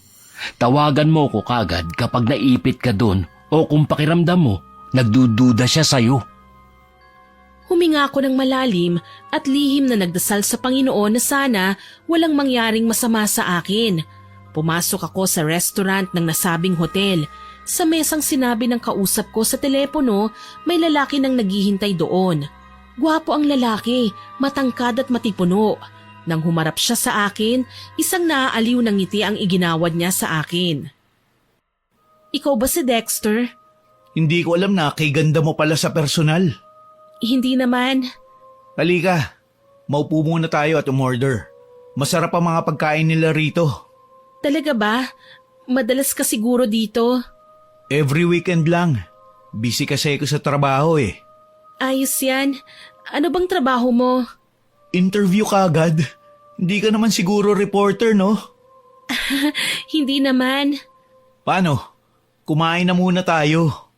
S3: Tawagan mo ko kagad kapag naipit ka doon o kung pakiramdam mo, nagdududa siya sa'yo.
S1: Huminga ako ng malalim at lihim na nagdasal sa Panginoon na sana walang mangyaring masama sa akin. Pumasok ako sa restaurant ng nasabing hotel. Sa mesang sinabi ng kausap ko sa telepono, may lalaki nang naghihintay doon. Gwapo ang lalaki, matangkad at matipuno. Nang humarap siya sa akin, isang naaaliw ng ngiti ang iginawad niya sa akin. Ikaw ba si Dexter?
S2: Hindi ko alam na kay ganda mo pala sa personal.
S1: Hindi naman.
S2: Halika, maupo muna tayo at umorder. Masarap ang mga pagkain nila rito.
S1: Talaga ba? Madalas ka siguro dito?
S2: Every weekend lang. Busy kasi ako sa trabaho eh.
S1: Ayos yan. Ano bang trabaho mo?
S2: Interview ka agad? Hindi ka naman siguro reporter, no?
S1: Hindi naman.
S2: Paano? Kumain na muna tayo.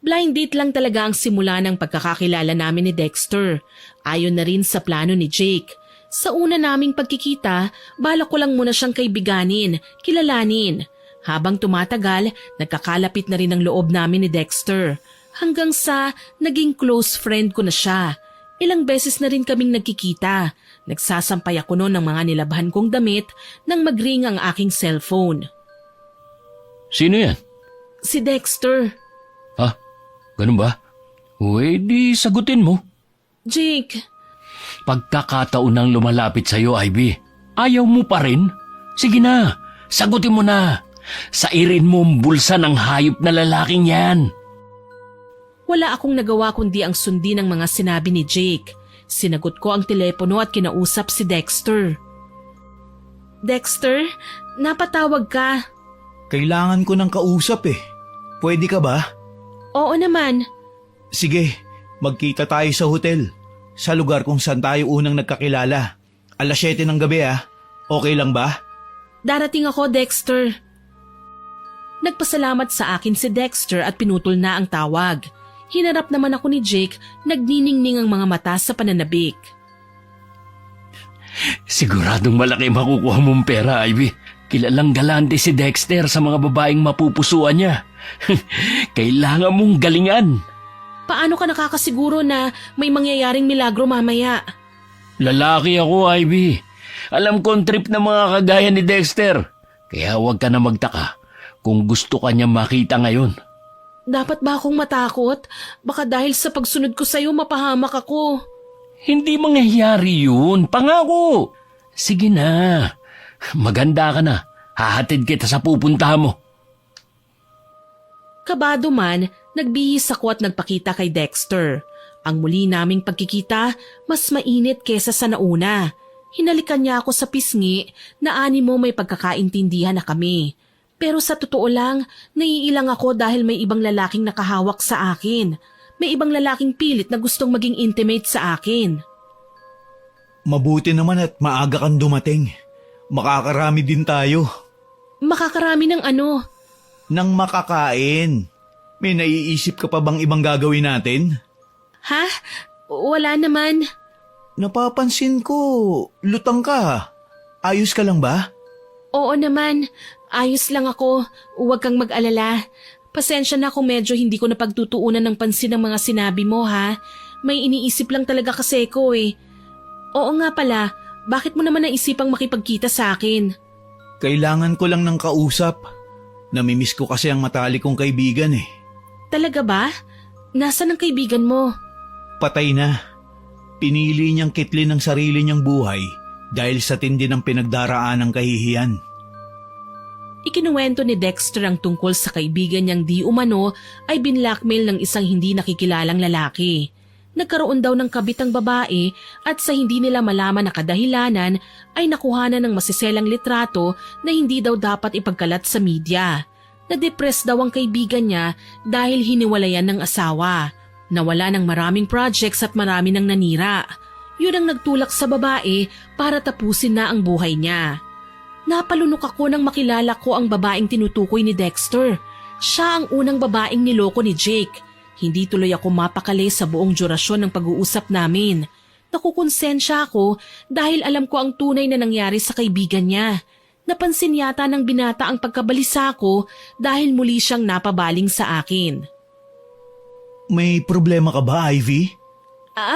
S1: Blind date lang talaga ang simula ng pagkakakilala namin ni Dexter. Ayon na rin sa plano ni Jake. Sa una naming pagkikita, balak ko lang muna siyang kaibiganin, kilalanin. Habang tumatagal, nagkakalapit na rin ang loob namin ni Dexter. Hanggang sa naging close friend ko na siya. Ilang beses na rin kaming nagkikita. Nagsasampay ako noon ng mga nilabhan kong damit nang mag-ring ang aking cellphone.
S3: Sino yan?
S1: Si Dexter.
S3: Ha? Ganun ba? Uy, di sagutin mo.
S1: Jake.
S3: Pagkakataon nang lumalapit sa'yo, Ivy. Ayaw mo pa rin? Sige na, sagutin mo na. Sairin mo ang bulsa ng hayop na lalaking yan.
S1: Wala akong nagawa kundi ang sundin ng mga sinabi ni Jake. Sinagot ko ang telepono at kinausap si Dexter. Dexter, napatawag ka.
S2: Kailangan ko ng kausap eh. Pwede ka ba?
S1: Oo naman.
S2: Sige, magkita tayo sa hotel. Sa lugar kung saan tayo unang nagkakilala. 7:00 ng gabi ah. Okay lang ba?
S1: Darating ako, Dexter. Nagpasalamat sa akin si Dexter at pinutol na ang tawag. Hinarap naman ako ni Jake, nagniningning ang mga mata sa pananabik.
S3: Siguradong malaki makukuha mong pera, Ivy. Kilalang galante si Dexter sa mga babaeng mapupusuan niya. Kailangan mong galingan.
S1: Paano ka nakakasiguro na may mangyayaring milagro mamaya?
S3: Lalaki ako, Ivy. Alam ko ang trip ng mga kagaya ni Dexter. Kaya huwag ka na magtaka kung gusto ka niya makita ngayon.
S1: Dapat ba akong matakot? Baka dahil sa pagsunod ko sa'yo mapahamak ako.
S3: Hindi mangyayari yun. Pangako. Sige na. Maganda ka na. Hahatid kita sa pupuntahan mo.
S1: Kabado man, nagbihis ako at nagpakita kay Dexter. Ang muli naming pagkikita, mas mainit kesa sa nauna. Hinalikan niya ako sa pisngi na animo may pagkakaintindihan na kami. Pero sa totoo lang, naiilang ako dahil may ibang lalaking nakahawak sa akin. May ibang lalaking pilit na gustong maging intimate sa akin.
S2: Mabuti naman at maaga kang dumating. Makakarami din tayo.
S1: Makakarami ng ano?
S2: Nang makakain. May naiisip ka pa bang ibang gagawin natin?
S1: Ha? Wala naman.
S2: Napapansin ko, lutang ka. Ayos ka lang ba?
S1: Oo naman. Ayos lang ako. Huwag kang mag-alala. Pasensya na kung medyo hindi ko napagtutuunan ng pansin ng mga sinabi mo, ha? May iniisip lang talaga kasi ko eh. Oo nga pala, bakit mo naman naisipang makipagkita sa akin?
S2: Kailangan ko lang ng kausap. Namimiss ko kasi ang matalik kong kaibigan eh.
S1: Talaga ba? Nasaan ang kaibigan mo?
S2: Patay na. Pinili niyang kitlin ang sarili niyang buhay dahil sa tindi ng pinagdaraan ng kahihiyan.
S1: Ikinuwento ni Dexter ang tungkol sa kaibigan niyang di umano ay binlockmail ng isang hindi nakikilalang lalaki. Nagkaroon daw ng kabit ang babae at sa hindi nila malaman na kadahilanan ay nakuhanan ng masiselang litrato na hindi daw dapat ipagkalat sa media. Na-depress daw ang kaibigan niya dahil hiniwalayan ng asawa. Nawala ng maraming projects at marami nang nanira. Yun ang nagtulak sa babae para tapusin na ang buhay niya. Napalunok ako nang makilala ko ang babaeng tinutukoy ni Dexter. Siya ang unang babaeng niloko ni Jake. Hindi tuloy ako mapakali sa buong durasyon ng pag-uusap namin. Nakukonsensya ako dahil alam ko ang tunay na nangyari sa kaibigan niya. Napansin yata ng binata ang pagkabalisa ko dahil muli siyang napabaling sa akin.
S2: May problema ka ba, Ivy?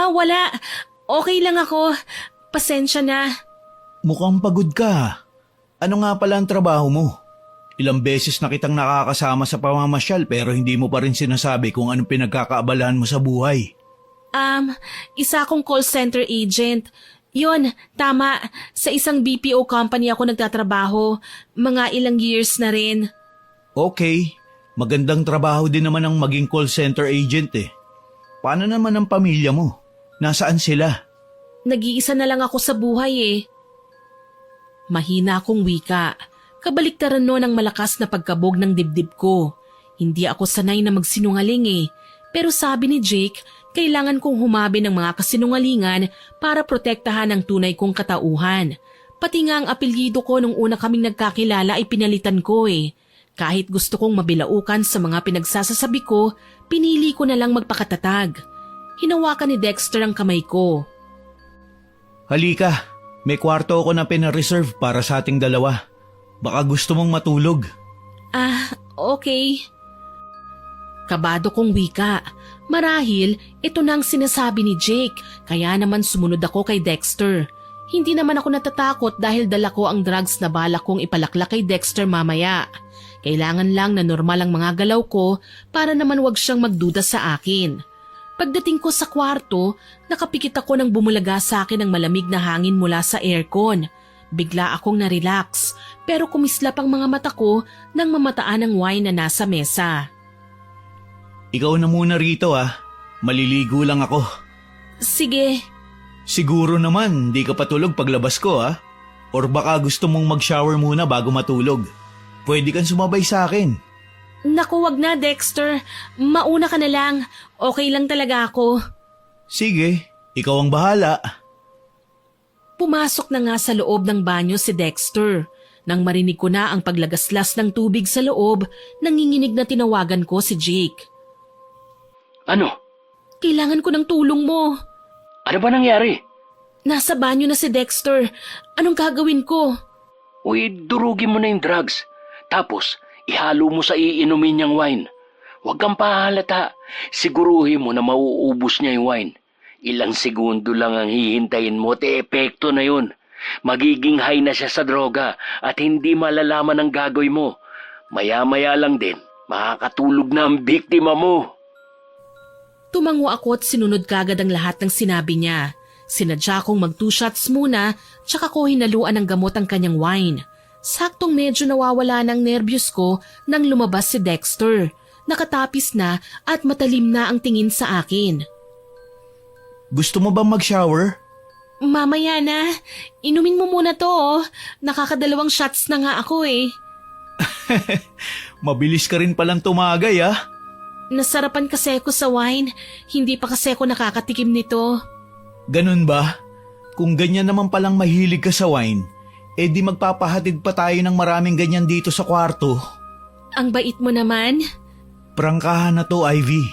S1: Wala. Okay lang ako. Pasensya na.
S2: Mukhang pagod ka. Ano nga pala ang trabaho mo? Ilang beses na kitang nakakasama sa pamamasyal pero hindi mo pa rin sinasabi kung anong pinagkakaabalahan mo sa buhay.
S1: Isa akong call center agent. Yun, tama. Sa isang BPO company ako nagtatrabaho. Mga ilang years na rin.
S2: Okay, magandang trabaho din naman ang maging call center agent eh. Paano naman ang pamilya mo? Nasaan sila?
S1: Nag-iisa na lang ako sa buhay eh. Mahina akong wika. Kabaliktaran noon ang malakas na pagkabog ng dibdib ko. Hindi ako sanay na magsinungaling eh. Pero sabi ni Jake, kailangan kong humabi ng mga kasinungalingan para protektahan ang tunay kong katauhan. Pati nga ang apelyido ko nung una kaming nagkakilala ay pinalitan ko eh. Kahit gusto kong mabilaukan sa mga pinagsasasabi ko, pinili ko na lang magpakatatag. Hinawakan ni Dexter ang kamay ko.
S2: Halika, may kwarto ako na pinareserve para sa ating dalawa. Baka gusto mong matulog.
S1: Okay. Kabado kong wika. Marahil, ito na ang sinasabi ni Jake, kaya naman sumunod ako kay Dexter. Hindi naman ako natatakot dahil dala ko ang drugs na balak kong ipalaklak kay Dexter mamaya. Kailangan lang na normal ang mga galaw ko para naman wag siyang magduda sa akin. Pagdating ko sa kwarto, nakapikit ako nang bumulaga sa akin ang malamig na hangin mula sa aircon. Bigla akong na-relax pero kumislap ang mga mata ko nang mamataan ang wine na nasa mesa.
S2: Ikaw na muna rito maliligo lang ako.
S1: Sige.
S2: Siguro naman di ka patulog paglabas ko Or baka gusto mong mag-shower muna bago matulog. Pwede kang sumabay sa akin.
S1: Naku, wag na Dexter. Mauna ka na lang. Okay lang talaga ako.
S2: Sige, ikaw ang bahala.
S1: Pumasok na nga sa loob ng banyo si Dexter. Nang marinig ko na ang paglagaslas ng tubig sa loob, nanginginig na tinawagan ko si Jake.
S3: Ano?
S1: Kailangan ko ng tulong mo.
S3: Ano ba nangyari?
S1: Nasa banyo na si Dexter. Anong gagawin ko?
S3: Uy, durugin mo na yung drugs. Tapos, ihalo mo sa iinumin niyang wine. Huwag kang pahalata. Siguruhin mo na mauubos niya yung wine. Ilang segundo lang ang hihintayin mo at epekto na yun. Magiging high na siya sa droga at hindi malalaman ang gagawin mo. Maya-maya lang din, makakatulog na ang biktima mo.
S1: Tumango ako at sinunod kagad ang lahat ng sinabi niya. Sinadya kong mag 2 shots muna, tsaka ko hinaluan ng gamot ang kanyang wine. Saktong medyo nawawala ng nervyos ko nang lumabas si Dexter. Nakatapis na at matalim na ang tingin sa akin.
S2: Gusto mo bang mag-shower?
S1: Mamaya na, inumin mo muna to oh. Nakakadalawang shots na nga ako eh.
S2: Mabilis ka rin palang tumagay ah.
S1: Nasarapan kasi ako sa wine, hindi pa kasi ako nakakatikim nito.
S2: Ganun ba? Kung ganyan naman palang mahilig ka sa wine, di magpapahatid pa tayo ng maraming ganyan dito sa kwarto.
S1: Ang bait mo naman.
S2: Prangkahan na to, Ivy.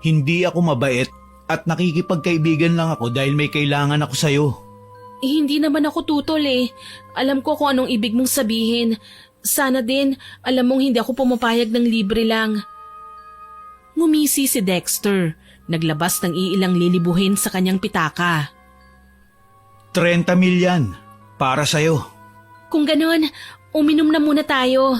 S2: Hindi ako mabait at nakikipagkaibigan lang ako dahil may kailangan ako sa'yo.
S1: Hindi naman ako tutol eh. Alam ko kung anong ibig mong sabihin. Sana din, alam mong hindi ako pumapayag ng libre lang. Ngumisi si Dexter. Naglabas ng iilang lilibuhin sa kanyang pitaka.
S2: 30 milyan para sa'yo.
S1: Kung ganon, uminom na muna tayo.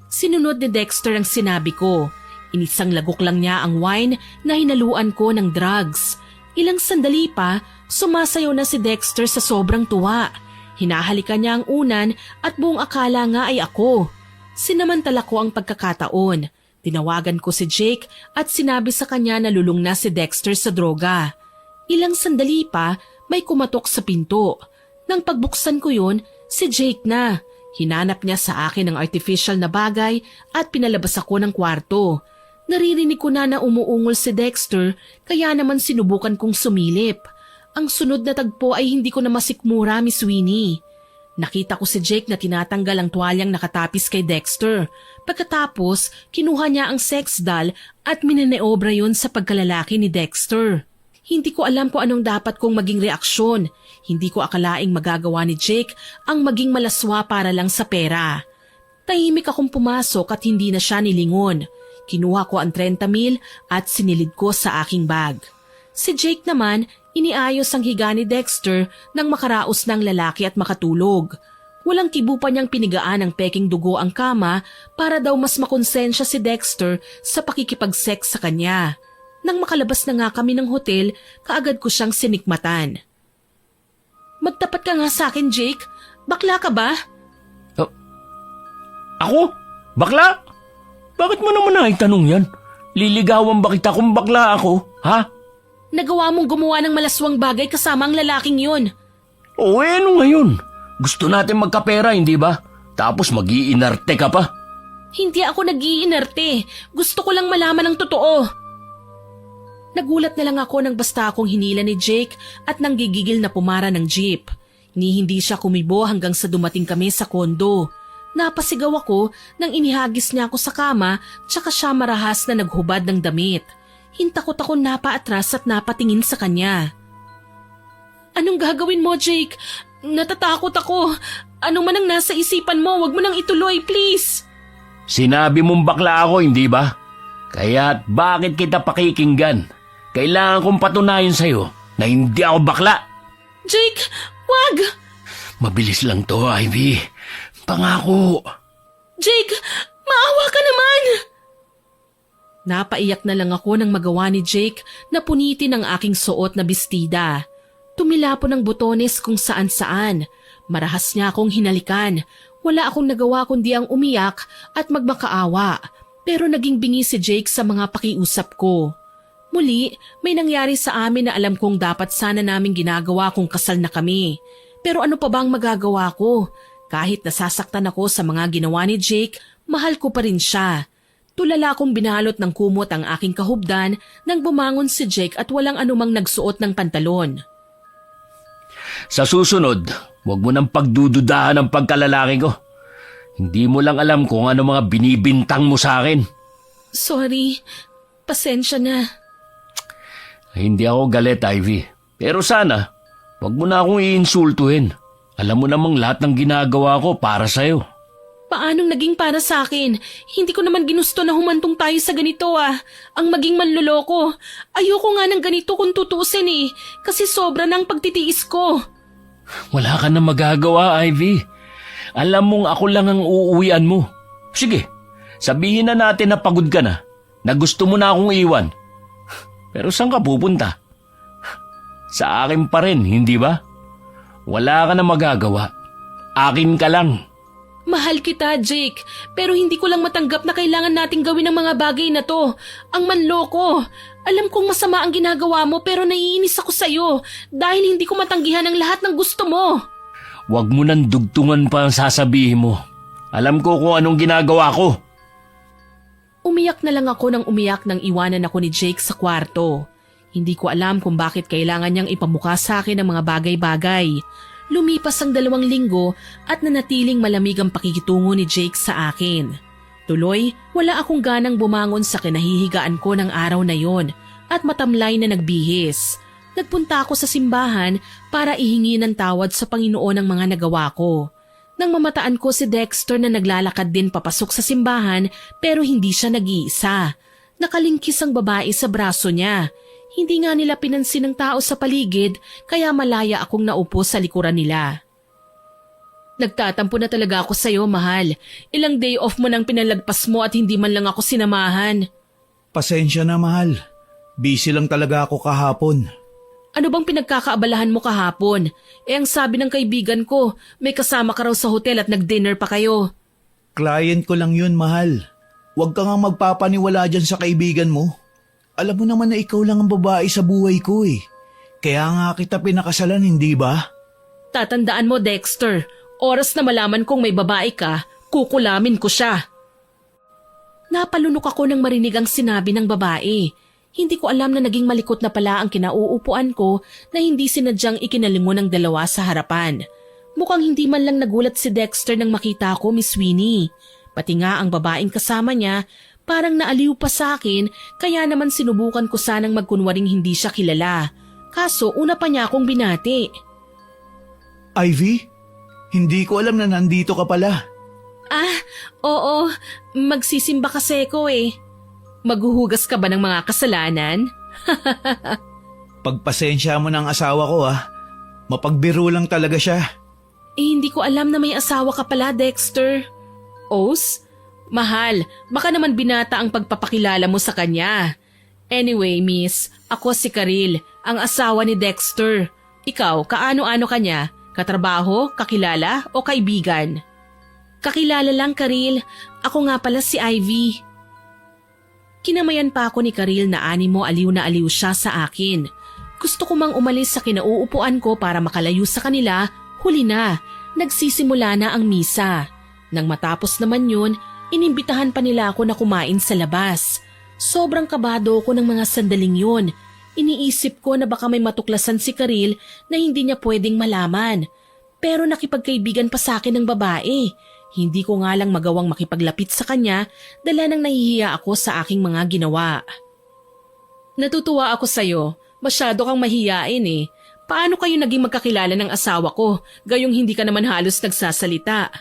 S1: Sinunod ni Dexter ang sinabi ko. Inisang lagok lang niya ang wine na hinaluan ko ng drugs. Ilang sandali pa, sumasayaw na si Dexter sa sobrang tuwa. Hinahalikan niya ang unan at buong akala nga ay ako. Sinamantala ko ang pagkakataon. Tinawagan ko si Jake at sinabi sa kanya na lulong na si Dexter sa droga. Ilang sandali pa, may kumatok sa pinto. Nang pagbuksan ko yun, si Jake na. Hinanap niya sa akin ang artificial na bagay at pinalabas ako ng kwarto. Naririnig ko na umuungol si Dexter kaya naman sinubukan kong sumilip. Ang sunod na tagpo ay hindi ko na masikmura, Miss Winnie. Nakita ko si Jake na tinatanggal ang tuwalyang nakatapis kay Dexter. Pagkatapos, kinuha niya ang sex doll at mineneobra yun sa pagkalalaki ni Dexter. Hindi ko alam kung anong dapat kong maging reaksyon. Hindi ko akalaing magagawa ni Jake ang maging malaswa para lang sa pera. Tahimik akong pumasok at hindi na siya nilingon. Kinuha ko ang 30 mil at sinilid ko sa aking bag. Si Jake naman, iniayos ang higa ni Dexter nang makaraos ng lalaki at makatulog. Walang kibo pa niyang pinigaan ng peking dugo ang kama para daw mas makonsensya si Dexter sa pakikipag-sex sa kanya. Nang makalabas na nga kami ng hotel, kaagad ko siyang sinikmatan. Magtapat ka nga sa akin, Jake. Bakla ka ba?
S3: Ako? Bakla? Bakit mo naman naitanong yan? Liligawan ba kita kung bakla ako, ha?
S1: Nagawa mong gumawa ng malaswang bagay kasama ang lalaking yun.
S3: O ano ngayon? Gusto natin magkapera, hindi ba? Tapos mag-iinarte ka pa.
S1: Hindi ako nag-iinarte. Gusto ko lang malaman ang totoo. Nagulat na lang ako nang basta akong hinila ni Jake at nanggigigil na pumara ng jeep. Hindi siya kumibo hanggang sa dumating kami sa kondo. Napasigaw ako nang inihagis niya ako sa kama tsaka siya marahas na naghubad ng damit. Hintakot ako napaatras at napatingin sa kanya. Anong gagawin mo, Jake? Natatakot ako. Ano man ang nasa isipan mo, wag mo nang ituloy, please.
S3: Sinabi mong bakla ako, hindi ba? Kaya't bakit kita pakikinggan? Kailangan kong patunayan sa'yo na hindi ako bakla.
S1: Jake, wag!
S3: Mabilis lang to, Ivy. Pangako.
S1: Jake, maawa ka naman! Napaiyak na lang ako nang magawa ni Jake na punitin ang aking suot na bestida. Tumilapon ng botones kung saan-saan. Marahas niya akong hinalikan. Wala akong nagawa kundi ang umiyak at magmakaawa. Pero naging bingi si Jake sa mga pakiusap ko. Muli, may nangyari sa amin na alam kong dapat sana namin ginagawa kung kasal na kami. Pero ano pa bang magagawa ko? Kahit nasasaktan ako sa mga ginawa ni Jake, mahal ko pa rin siya. Tulala kong binalot ng kumot ang aking kahubdan nang bumangon si Jake at walang anumang nagsuot ng pantalon.
S3: Sa susunod, huwag mo nang pagdududahan ang pagkalalaki ko. Hindi mo lang alam kung ano mga binibintang mo sa akin.
S1: Sorry, pasensya na.
S3: Hindi ako galit, Ivy. Pero sana, huwag mo na akong iinsultuhin. Alam mo namang lahat ng ginagawa ko para sa'yo.
S1: Paanong naging para sa akin? Hindi ko naman ginusto na humantong tayo sa ganito ah. Ang maging manloloko. Ayoko nga ng ganito kung tutusin eh. Kasi sobra ng pagtitiis ko.
S3: Wala ka na magagawa, Ivy. Alam mong ako lang ang uuwian mo. Sige, sabihin na natin na pagod ka na gusto mo na akong iwan. Pero saan ka pupunta? sa akin pa rin, hindi ba? Wala ka na magagawa. Akin ka lang.
S1: Mahal kita, Jake, pero hindi ko lang matanggap na kailangan nating gawin ang mga bagay na to. Ang manloko. Alam kong masama ang ginagawa mo pero naiinis ako sa'yo dahil hindi ko matanggihan ang lahat ng gusto mo.
S3: Huwag mo nang dugtungan pa ang sasabihin mo. Alam ko kung anong ginagawa ko.
S1: Umiyak na lang ako nang umiyak nang iwanan ako ni Jake sa kwarto. Hindi ko alam kung bakit kailangan niyang ipamukha sa akin ang mga bagay-bagay. Lumipas ang 2 linggo at nanatiling malamig ang pakikitungo ni Jake sa akin. Tuloy, wala akong ganang bumangon sa kinahihigaan ko ng araw na yon at matamlay na nagbihis. Nagpunta ako sa simbahan para ihingi ng tawad sa Panginoon ang mga nagawa ko. Nang mamataan ko si Dexter na naglalakad din papasok sa simbahan pero hindi siya nag-iisa. Nakalingkis ang babae sa braso niya. Hindi nga nila pinansin ng tao sa paligid kaya malaya akong naupo sa likuran nila. Nagtatampo na talaga ako sa'yo, mahal. Ilang day off mo nang pinalagpas mo at hindi man lang ako sinamahan.
S2: Pasensya na, mahal. Busy lang talaga ako kahapon.
S1: Ano bang pinagkakaabalahan mo kahapon? Ang sabi ng kaibigan ko, may kasama ka raw sa hotel at nag-dinner pa kayo.
S2: Client ko lang yun, mahal. Huwag ka nga magpapaniwala dyan sa kaibigan mo. Alam mo naman na ikaw lang ang babae sa buhay ko eh. Kaya nga kita pinakasalan, hindi ba?
S1: Tatandaan mo, Dexter, oras na malaman kong may babae ka, kukulamin ko siya. Napalunok ako nang marinig ang sinabi ng babae. Hindi ko alam na naging malikot na pala ang kinauupuan ko na hindi sinadyang ikinalingon ng dalawa sa harapan. Mukhang hindi man lang nagulat si Dexter nang makita ko, Miss Winnie. Pati nga ang babaeng kasama niya, parang naaliw pa sa akin kaya naman sinubukan ko sanang magkunwaring hindi siya kilala. Kaso una pa niya akong binati.
S2: Ivy? Hindi ko alam na nandito ka pala.
S1: Ah, oo. Magsisimba kasi ko eh. Maghuhugas ka ba ng mga kasalanan?
S2: Pagpasensya mo ng asawa ko ah. Mapagbiro lang talaga siya.
S1: Hindi ko alam na may asawa ka pala, Dexter. Os? Mahal, baka naman binata ang pagpapakilala mo sa kanya. Anyway, miss, ako si Karil, ang asawa ni Dexter. Ikaw, kaano-ano ka niya? Katrabaho, kakilala o kaibigan? Kakilala lang, Karil. Ako nga pala si Ivy. Kinamayan pa ako ni Karil na animo aliw na aliw siya sa akin. Gusto ko mang umalis sa kinauupuan ko para makalayo sa kanila, huli na. Nagsisimula na ang misa. Nang matapos naman yun, inimbitahan pa nila ako na kumain sa labas. Sobrang kabado ko ng mga sandaling yun. Iniisip ko na baka may matuklasan si Karil na hindi niya pwedeng malaman. Pero nakipagkaibigan pa sa akin ng babae. Hindi ko nga lang magawang makipaglapit sa kanya dala nang nahihiya ako sa aking mga ginawa. Natutuwa ako sa'yo. Masyado kang mahiyain eh. Paano kayo naging magkakilala ng asawa ko, gayong hindi ka naman halos nagsasalita?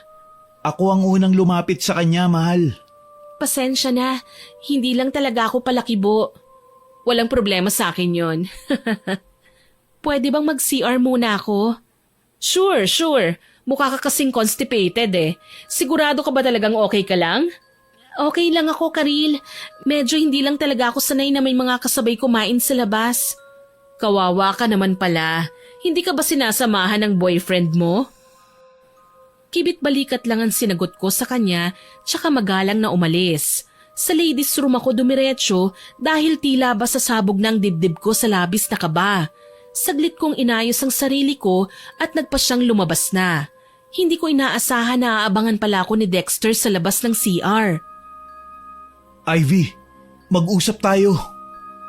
S2: Ako ang unang lumapit sa kanya, mahal.
S1: Pasensya na, hindi lang talaga ako palakibo. Walang problema sa akin yon. Pwede bang mag-CR muna ako? Sure. Mukha ka kasing constipated eh. Sigurado ka ba talagang okay ka lang? Okay lang ako, Karil. Medyo hindi lang talaga ako sanay na may mga kasabay kumain sa labas. Kawawa ka naman pala. Hindi ka ba sinasamahan ng boyfriend mo? Kibit-balikat lang ang sinagot ko sa kanya tsaka magalang na umalis. Sa ladies room ako dumiretso dahil tila ba sasabog ng dibdib ko sa labis na kaba. Saglit kong inayos ang sarili ko at nagpasyang lumabas na. Hindi ko inaasahan na aabangan pala ako ni Dexter sa labas ng CR.
S2: Ivy, mag-usap tayo.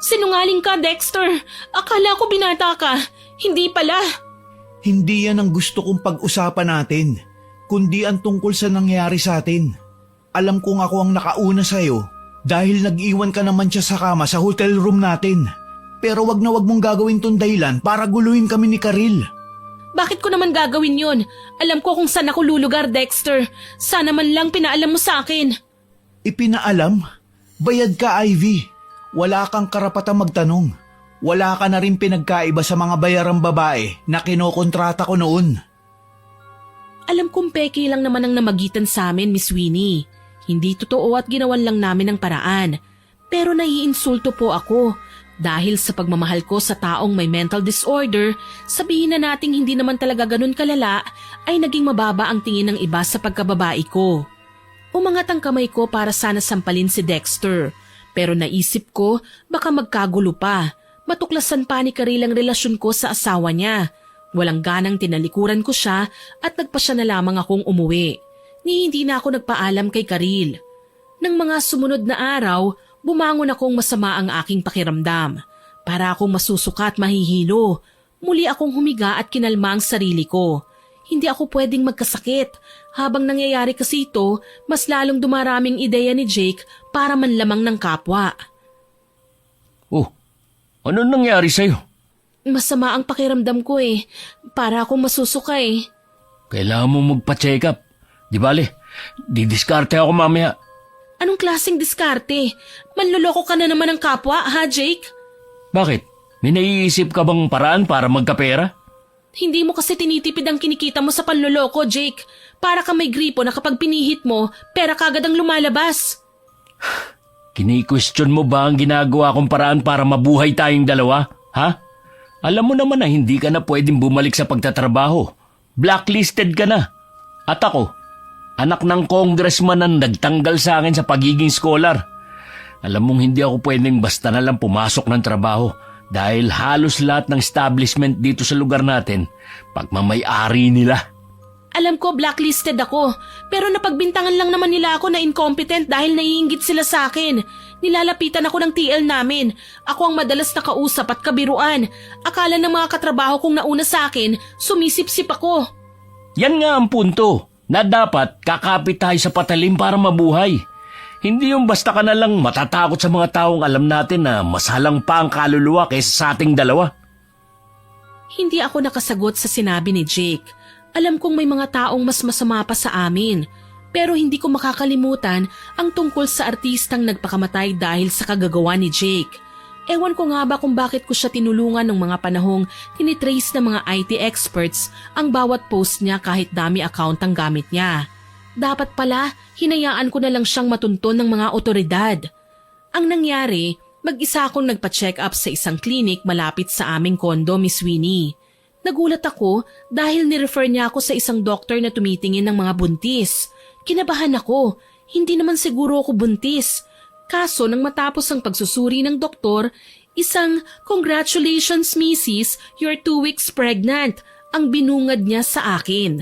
S1: Sinungaling ka, Dexter. Akala ko binata ka. Hindi pala.
S2: Hindi yan ang gusto kong pag-usapan natin, kundi ang tungkol sa nangyari sa atin. Alam kong ako ang nakauna sa'yo dahil nag-iwan ka naman siya sa kama sa hotel room natin. Pero wag na wag mong gagawin tong dahilan para guluhin kami ni Karil.
S1: Bakit ko naman gagawin yon? Alam ko kung saan ako lulugar, Dexter. Sana man lang pinaalam mo sa akin.
S2: Ipinaalam? Bayad ka, Ivy. Wala kang karapatang magtanong. Wala ka na rin pinagkaiba sa mga bayarang babae na kinokontrata ko noon.
S1: Alam kong peke lang naman ang namagitan sa amin, Miss Winnie. Hindi totoo at ginawan lang namin ng paraan. Pero naiinsulto po ako. Dahil sa pagmamahal ko sa taong may mental disorder, sabihin na nating hindi naman talaga ganun kalala, ay naging mababa ang tingin ng iba sa pagkababae ko. Umangat ang kamay ko para sana sampalin si Dexter, pero naisip ko baka magkagulo pa. Matuklasan pa ni Karil ang relasyon ko sa asawa niya. Walang ganang tinalikuran ko siya at nagpasya na lamang akong umuwi. Ni hindi na ako nagpaalam kay Karil. Nang mga sumunod na araw, bumangon akong masama ang aking pakiramdam. Para akong masusuka at mahihilo. Muli akong humiga at kinalma ang sarili ko. Hindi ako pwedeng magkasakit. Habang nangyayari kasi ito, mas lalong dumaraming ideya ni Jake para manlamang ng kapwa.
S3: Oh, ano nangyari sa'yo?
S1: Masama ang pakiramdam ko eh. Para akong masusuka eh.
S3: Kailangan mo magpa-check up. Di bale, didiskarte ako mamaya.
S1: Anong klaseng diskarte? Manloloko ka na naman ng kapwa, ha Jake?
S3: Bakit? May naiisip ka bang paraan para magkapera?
S1: Hindi mo kasi tinitipid ang kinikita mo sa panloloko, Jake. Para ka may gripo na kapag pinihit mo, pera kagad ang lumalabas.
S3: Kini-question mo ba ang ginagawa kong paraan para mabuhay tayong dalawa? Ha? Alam mo naman na hindi ka na pwedeng bumalik sa pagtatrabaho. Blacklisted ka na. At ako, anak ng congressman ang nagtanggal sa akin sa pagiging scholar. Alam mong hindi ako pwedeng basta na lang pumasok ng trabaho dahil halos lahat ng establishment dito sa lugar natin pagmamay-ari nila.
S1: Alam ko blacklisted ako, pero napagbintangan lang naman nila ako na incompetent dahil naiinggit sila sa akin. Nilalapitan ako ng TL namin. Ako ang madalas nakausap at kabiruan. Akala ng mga katrabaho kong nauna sa akin, sumisip-sip ako.
S3: Yan nga ang punto, na dapat kakapit tayo sa patalim para mabuhay. Hindi yung basta ka na lang matatakot sa mga taong alam natin na masalang pa ang kaluluwa kaysa sa ating dalawa.
S1: Hindi ako nakasagot sa sinabi ni Jake. Alam kong may mga taong mas masama pa sa amin, pero hindi ko makakalimutan ang tungkol sa artistang nagpakamatay dahil sa kagagawa ni Jake. Ewan ko nga ba kung bakit ko siya tinulungan ng mga panahong tinitrace ng mga IT experts ang bawat post niya kahit dami account ang gamit niya. Dapat pala, hinayaan ko na lang siyang matunton ng mga otoridad. Ang nangyari, mag-isa akong nagpa-check up sa isang clinic malapit sa aming kondo, Miss Winnie. Nagulat ako dahil nirefer niya ako sa isang doktor na tumitingin ng mga buntis. Kinabahan ako, hindi naman siguro ako buntis. Kaso nang matapos ang pagsusuri ng doktor, isang "Congratulations Mrs. You're 2 weeks pregnant" ang binungad niya sa akin.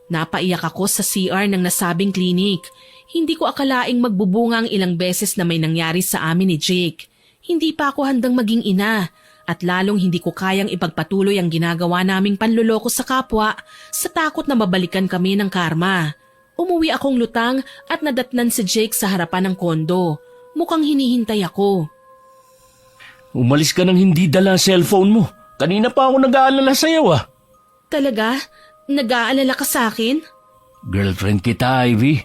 S1: Napaiyak ako sa CR ng nasabing klinik. Hindi ko akalaing magbubunga ang ilang beses na may nangyari sa amin ni Jake. Hindi pa ako handang maging ina at lalong hindi ko kayang ipagpatuloy ang ginagawa naming panloloko sa kapwa sa takot na mabalikan kami ng karma. Umuwi akong lutang at nadatnan si Jake sa harapan ng kondo. Mukhang hinihintay ako.
S3: Umalis ka nang hindi dala ang cellphone mo. Kanina pa ako nag-aalala sa'yo ah.
S1: Talaga? Nag-aalala ka sa akin?
S3: Girlfriend kita, Ivy.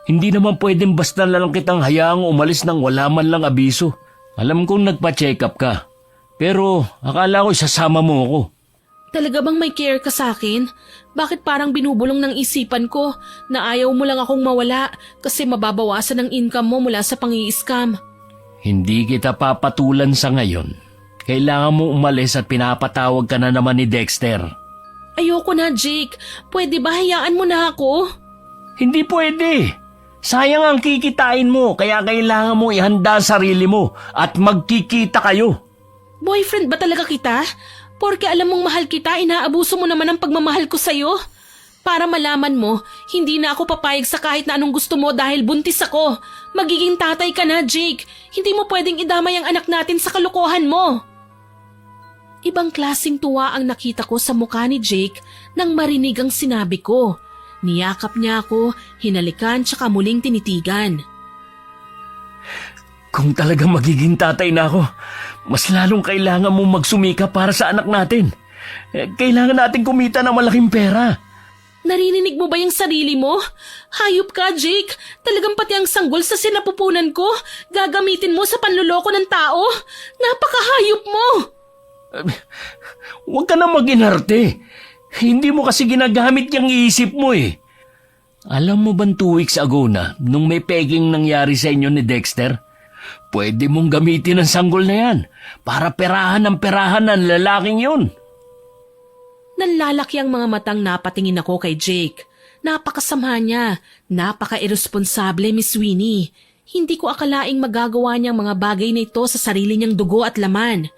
S3: Hindi naman pwedeng basta na lang kitang hayaang umalis nang wala man lang abiso. Alam kong nagpa-check up ka. Pero akala ko isasama mo ako.
S1: Talaga bang may care ka sa akin? Bakit parang binubulong ng isipan ko na ayaw mo lang akong mawala kasi mababawasan ang income mo mula sa pang-i-scam?
S3: Hindi kita papatulan sa ngayon. Kailangan mo umalis at pinapatawag ka na naman ni Dexter.
S1: Ayoko na, Jake. Pwede ba hayaan mo na ako?
S3: Hindi pwede. Sayang ang kikitain mo kaya kailangan mo ihanda ang sarili mo at magkikita kayo.
S1: Boyfriend ba talaga kita? Porke alam mong mahal kita, inaabuso mo naman ang pagmamahal ko sa'yo. Para malaman mo, hindi na ako papayag sa kahit na anong gusto mo dahil buntis ako. Magiging tatay ka na, Jake. Hindi mo pwedeng idamay ang anak natin sa kalokohan mo. Ibang klaseng tuwa ang nakita ko sa mukha ni Jake nang marinig ang sinabi ko. Niyakap niya ako, hinalikan tsaka muling tinitigan.
S3: Kung talagang magiging tatay na ako, mas lalong kailangan mong magsumika para sa anak natin. Kailangan natin kumita ng malaking pera.
S1: Naririnig mo ba yung sarili mo? Hayop ka, Jake. Talagang pati ang sanggol sa sinapupunan ko, gagamitin mo sa panluloko ng tao. Napakahayop mo!
S3: Huwag ka na mag-inarte. Hindi mo kasi ginagamit yung isip mo eh. Alam mo bang 2 weeks ago na, nung may pegging nangyari sa inyo ni Dexter, Pwede mong gamitin ang sanggol na yan para perahan ng lalaking yun.
S1: Nanlalaki ang mga matang napatingin ako kay Jake. Napakasama niya, napaka-irresponsable, Miss Winnie. Hindi ko akalaing magagawa niyang mga bagay na ito sa sarili niyang dugo at laman.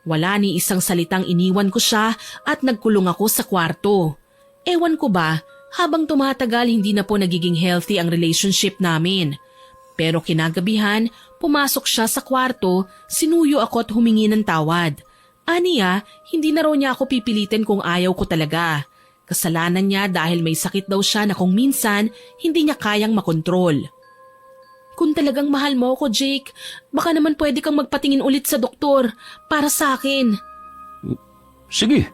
S1: Wala ni isang salitang iniwan ko siya at nagkulong ako sa kwarto. Ewan ko ba, habang tumatagal hindi na po nagiging healthy ang relationship namin. Pero kinagabihan, pumasok siya sa kwarto, sinuyo ako at humingi ng tawad. Aniya, hindi na raw niya ako pipilitin kung ayaw ko talaga. Kasalanan niya dahil may sakit daw siya na kung minsan hindi niya kayang makontrol. Kung talagang mahal mo ako, Jake, baka naman pwede kang magpatingin ulit sa doktor para sa akin.
S3: Sige,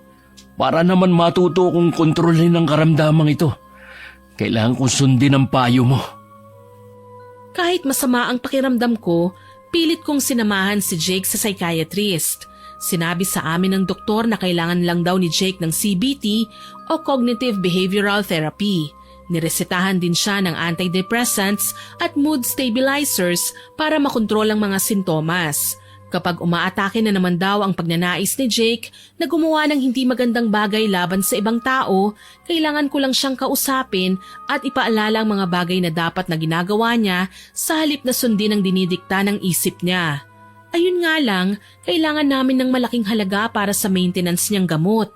S3: para naman matuto kong kontrolin ang karamdamang ito. Kailangan kong sundin ang payo mo.
S1: Kahit masama ang pakiramdam ko, pilit kong sinamahan si Jake sa psychiatrist. Sinabi sa amin ng doktor na kailangan lang daw ni Jake ng CBT o Cognitive Behavioral Therapy. Niresetahan din siya ng antidepressants at mood stabilizers para makontrol ang mga sintomas. Kapag umaatake na naman daw ang pagnanais ni Jake na gumawa ng hindi magandang bagay laban sa ibang tao, kailangan ko lang siyang kausapin at ipaalala ang mga bagay na dapat na ginagawa niya sa halip na sundin ang dinidikta ng isip niya. Ayun nga lang, kailangan namin ng malaking halaga para sa maintenance niyang gamot.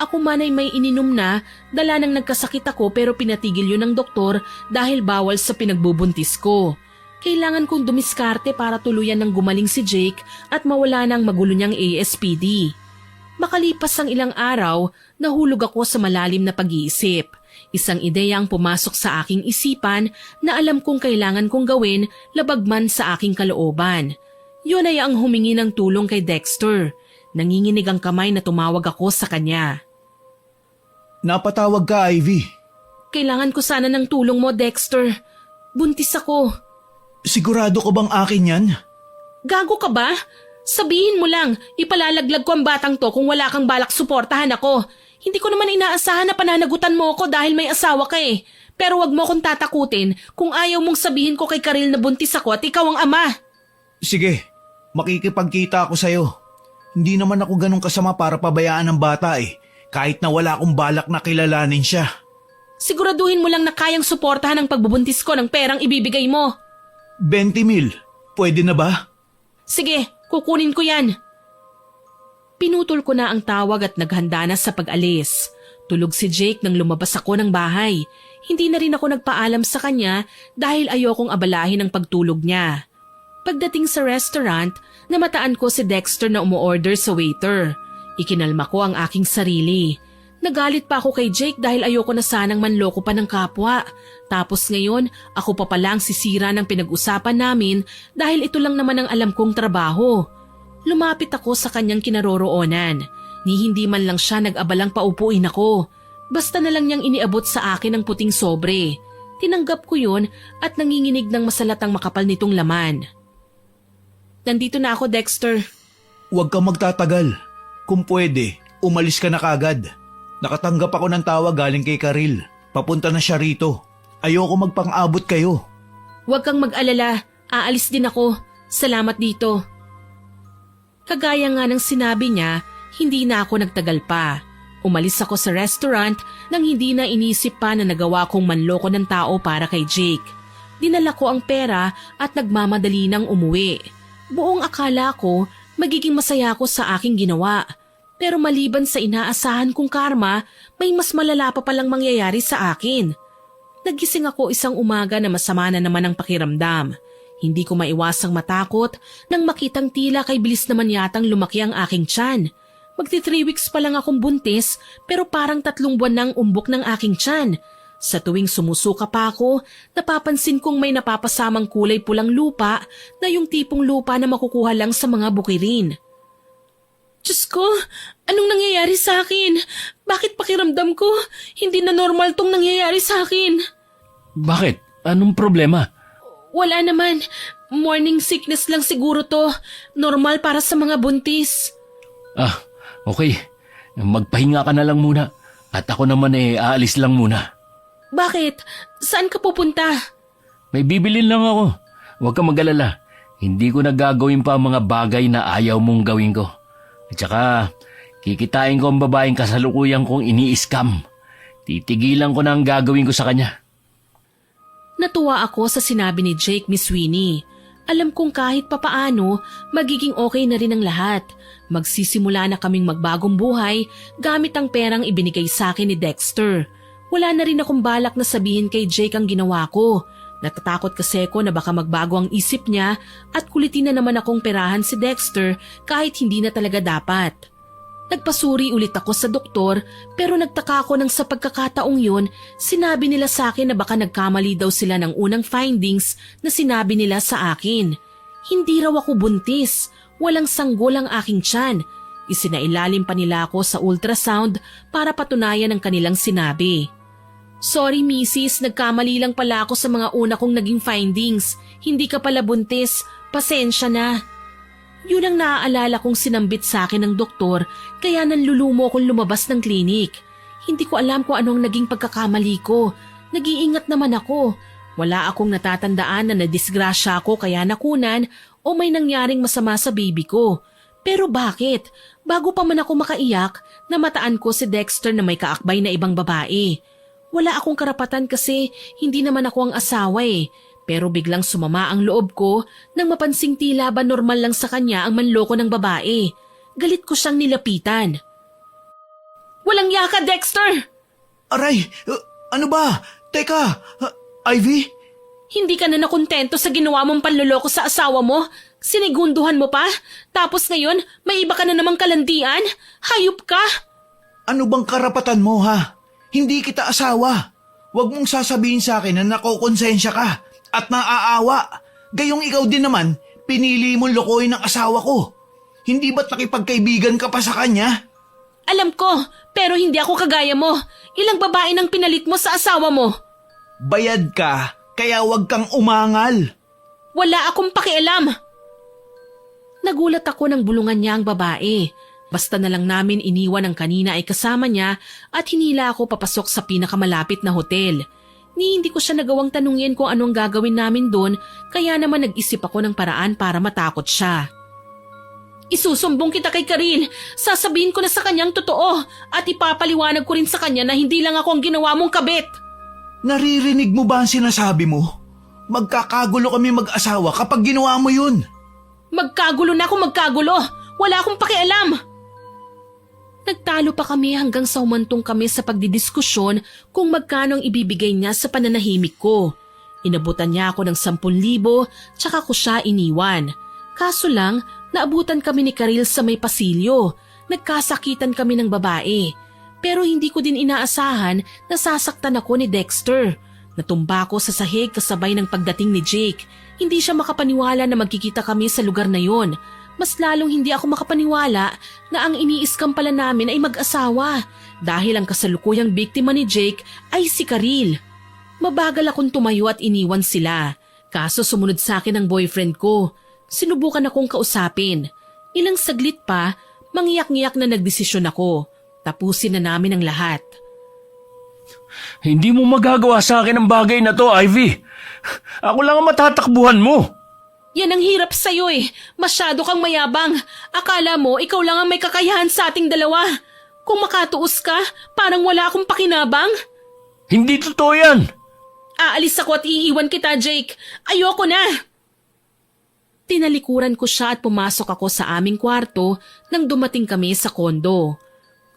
S1: Ako man ay may ininom na, dala nang nagkasakit ako pero pinatigil yun ng doktor dahil bawal sa pinagbubuntis ko. Kailangan kong dumiskarte para tuluyan ng gumaling si Jake at mawala ng magulo niyang ASPD. Makalipas ang ilang araw, nahulog ako sa malalim na pag-iisip. Isang ideya ang pumasok sa aking isipan na alam kong kailangan kong gawin labagman sa aking kalooban. Yun ay ang humingi ng tulong kay Dexter. Nanginginig ang kamay na tumawag ako sa kanya.
S2: Napatawag ka, Ivy.
S1: Kailangan ko sana ng tulong mo, Dexter. Buntis ako.
S2: Sigurado ka bang akin yan?
S1: Gago ka ba? Sabihin mo lang, ipalalaglag ko ang batang to kung wala kang balak suportahan ako. Hindi ko naman inaasahan na pananagutan mo ako dahil may asawa ka eh. Pero wag mo akong tatakutin kung ayaw mong sabihin ko kay Karil na buntis ako at ikaw ang ama.
S2: Sige, makikipagkita ako sa'yo. Hindi naman ako ganun kasama para pabayaan ng bata eh. Kahit na wala akong balak na kilalanin siya.
S1: Siguraduhin mo lang na kayang suportahan ang pagbubuntis ko ng perang ibibigay mo.
S2: 20,000, pwede na ba?
S1: Sige, kukunin ko yan. Pinutol ko na ang tawag at naghanda na sa pag-alis. Tulog si Jake nang lumabas ako ng bahay. Hindi na rin ako nagpaalam sa kanya dahil ayokong abalahin ang pagtulog niya. Pagdating sa restaurant, namataan ko si Dexter na umu-order sa waiter. Ikinalma ko ang aking sarili. Nagalit pa ako kay Jake dahil ayoko na sanang manloko pa ng kapwa. Tapos ngayon, ako pa pala ang sisira ng pinag-usapan namin dahil ito lang naman ang alam kong trabaho. Lumapit ako sa kanyang kinaroroonan. Ni hindi man lang siya nag-abalang paupuin ako. Basta na lang niyang iniabot sa akin ang puting sobre. Tinanggap ko yun at nanginginig ng masalatang makapal nitong laman. Nandito na ako, Dexter.
S2: Huwag kang magtatagal. Kung pwede, umalis ka na kagad. Nakatanggap ako ng tawag galing kay Karil. Papunta na siya rito. Ayoko magpang-abot kayo.
S1: Huwag kang mag-alala. Aalis din ako. Salamat dito. Kagaya nga ng sinabi niya, hindi na ako nagtagal pa. Umalis ako sa restaurant nang hindi na inisip pa na nagawa kong manloko ng tao para kay Jake. Dinala ko ang pera at nagmamadali nang umuwi. Buong akala ko magiging masaya ako sa aking ginawa. Pero maliban sa inaasahan kong karma, may mas malala pa palang mangyayari sa akin. Nagising ako isang umaga na masama na naman ang pakiramdam. Hindi ko maiwasang matakot nang makitang tila kay bilis naman yatang lumaki ang aking tiyan. Magti 3 weeks pa lang akong buntis pero parang 3 buwan na ang umbok ng aking tiyan. Sa tuwing sumusuka pa ako, napapansin kong may napapasamang kulay pulang lupa na yung tipong lupa na makukuha lang sa mga bukirin. Diyos ko, anong nangyayari sa akin? Bakit pakiramdam ko? Hindi na normal tong nangyayari sa akin.
S3: Bakit? Anong problema?
S1: Wala naman. Morning sickness lang siguro to. Normal para sa mga buntis.
S3: Ah, okay. Magpahinga ka na lang muna. At ako naman aalis lang muna.
S1: Bakit? Saan ka pupunta?
S3: May bibilin lang ako. Huwag kang mag-alala. hindi ko nagagawin pa ang mga bagay na ayaw mong gawin ko. At saka, kikitain ko ang babaeng kasalukuyan kong ini-scam. Titigilan ko na ang gagawin ko sa kanya.
S1: Natuwa ako sa sinabi ni Jake, Miss Winnie. Alam kong kahit papaano, magiging okay na rin ang lahat. Magsisimula na kaming magbagong buhay gamit ang perang ibinigay sa akin ni Dexter. Wala na rin akong balak na sabihin kay Jake ang ginawa ko. Natatakot kasi ako na baka magbago ang isip niya at kulitin na naman akong perahan si Dexter kahit hindi na talaga dapat. Nagpasuri ulit ako sa doktor pero nagtaka ako nang sa pagkakataong yun, sinabi nila sa akin na baka nagkamali daw sila ng unang findings na sinabi nila sa akin. Hindi raw ako buntis, walang sanggol ang aking tiyan. Isinailalim pa nila ako sa ultrasound para patunayan ang kanilang sinabi. Sorry Mrs., nagkamali lang pala ako sa mga una kong naging findings. Hindi ka pala buntis, pasensya na. Yun ang naaalala kong sinambit sa akin ng doktor kaya nanlulumo akong lumabas ng klinik. Hindi ko alam kung anong naging pagkakamali ko. Nag-iingat naman ako. Wala akong natatandaan na nadisgrasya ako kaya nakunan o may nangyaring masama sa baby ko. Pero bakit? Bago pa man ako makaiyak, namataan ko si Dexter na may kaakbay na ibang babae. Wala akong karapatan kasi hindi naman ako ang asawa eh. Pero biglang sumama ang loob ko nang mapansing tila ba normal lang sa kanya ang manloko ng babae. Galit ko siyang nilapitan. Walang yaka, Dexter!
S2: Aray, ano ba? Teka, Ivy?
S1: Hindi ka na nakontento sa ginawa mong panloloko sa asawa mo? Sinigunduhan mo pa? Tapos ngayon, may iba ka na namang kalandian? Hayop ka!
S2: Ano bang karapatan mo ha? Hindi kita asawa. Huwag mong sasabihin sa akin na nakokonsensya ka at naaawa. Gayong ikaw din naman, pinili mong lokohin ang asawa ko. Hindi ba't nakipagkaibigan ka pa sa kanya?
S1: Alam ko, pero hindi ako kagaya mo. Ilang babae nang pinalit mo sa asawa mo?
S2: Bayad ka, kaya huwag kang umangal.
S1: Wala akong pakialam. Nagulat ako nang bulungan niya ang babae. Basta na lang namin iniwan ang kanina ay kasama niya at hinila ako papasok sa pinakamalapit na hotel. Hindi ko siya nagawang tanungin kung anong gagawin namin doon kaya naman nag-isip ako ng paraan para matakot siya. Isusumbong kita kay Karil. Sasabihin ko na sa kanyang totoo at ipapaliwanag ko rin sa kanya na hindi lang ako ang ginawa mong kabit.
S2: Naririnig mo ba ang sinasabi mo? Magkakagulo kami mag-asawa kapag ginawa mo yun.
S1: Magkagulo na ako magkagulo. Wala akong pakialam. Nagtalo pa kami hanggang sa humantong kami sa pagdidiskusyon kung magkano ang ibibigay niya sa pananahimik ko. Inabutan niya ako ng 10,000 tsaka ko siya iniwan. Kaso lang, naabutan kami ni Karil sa may pasilyo. Nagkasakitan kami ng babae. Pero hindi ko din inaasahan na sasaktan ako ni Dexter. Natumba ko sa sahig kasabay ng pagdating ni Jake. Hindi siya makapaniwala na magkikita kami sa lugar na yon. Mas lalong hindi ako makapaniwala na ang iniiskam pala namin ay mag-asawa dahil ang kasalukuyang biktima ni Jake ay si Karil. Mabagal akong tumayo at iniwan sila. Kaso sumunod sa akin ang boyfriend ko. Sinubukan akong kausapin. Ilang saglit pa, mangiyak-ngiyak na nagdesisyon ako. Tapusin na namin ang lahat.
S3: Hindi mo magagawa sa akin ang bagay na to, Ivy. Ako lang ang matatakbuhan mo.
S1: Yan ang hirap sa'yo eh. Masyado kang mayabang. Akala mo ikaw lang ang may kakayahan sa ating dalawa. Kung makatuos ka, parang wala akong pakinabang.
S3: Hindi totoo yan.
S1: Aalis ako at iiwan kita, Jake. Ayoko na. Tinalikuran ko siya at pumasok ako sa aming kwarto nang dumating kami sa kondo.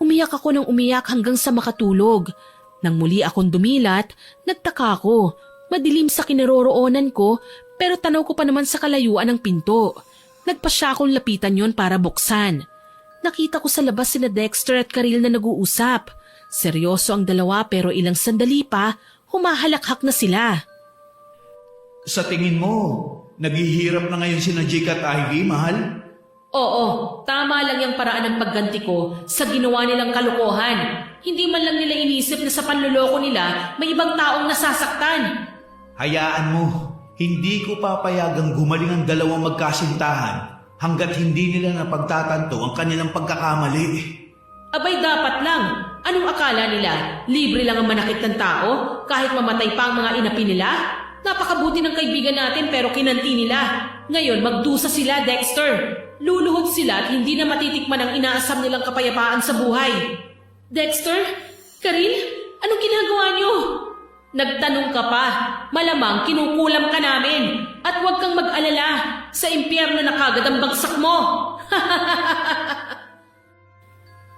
S1: Umiyak ako ng umiyak hanggang sa makatulog. Nang muli akong dumilat, nagtaka ako. Madilim sa kinaroroonan ko pero tanaw ko pa naman sa kalayuan ng pinto. Nagpa siya akong lapitan yon para buksan. Nakita ko sa labas sina Dexter at Karil na nag-uusap. Seryoso ang dalawa pero ilang sandali pa, humahalakhak na sila.
S2: Sa tingin mo, naghihirap na ngayon sina Jake at Ivy, mahal?
S1: Oo, tama lang yung paraan ng pagganti ko sa ginawa nilang kalokohan. Hindi man lang nila inisip na sa panloloko nila may ibang taong nasasaktan.
S2: Hayaan mo, hindi ko papayagang gumaling ang dalawang magkasintahan hanggat hindi nila napagtatanto ang kanilang pagkakamali.
S1: Abay dapat lang. Anong akala nila? Libre lang ang manakit ng tao kahit mamatay pa ang mga inapi nila? Napakabuti ng kaibigan natin pero kinanti nila. Ngayon magdusa sila, Dexter. Luluhod sila at hindi na matitikman ang inaasam nilang kapayapaan sa buhay. Dexter? Karil? Anong ginagawa niyo? Nagtanong ka pa. Malamang kinukulam ka namin. At huwag kang mag-alala. Sa impyerno na kagad ang bagsak mo.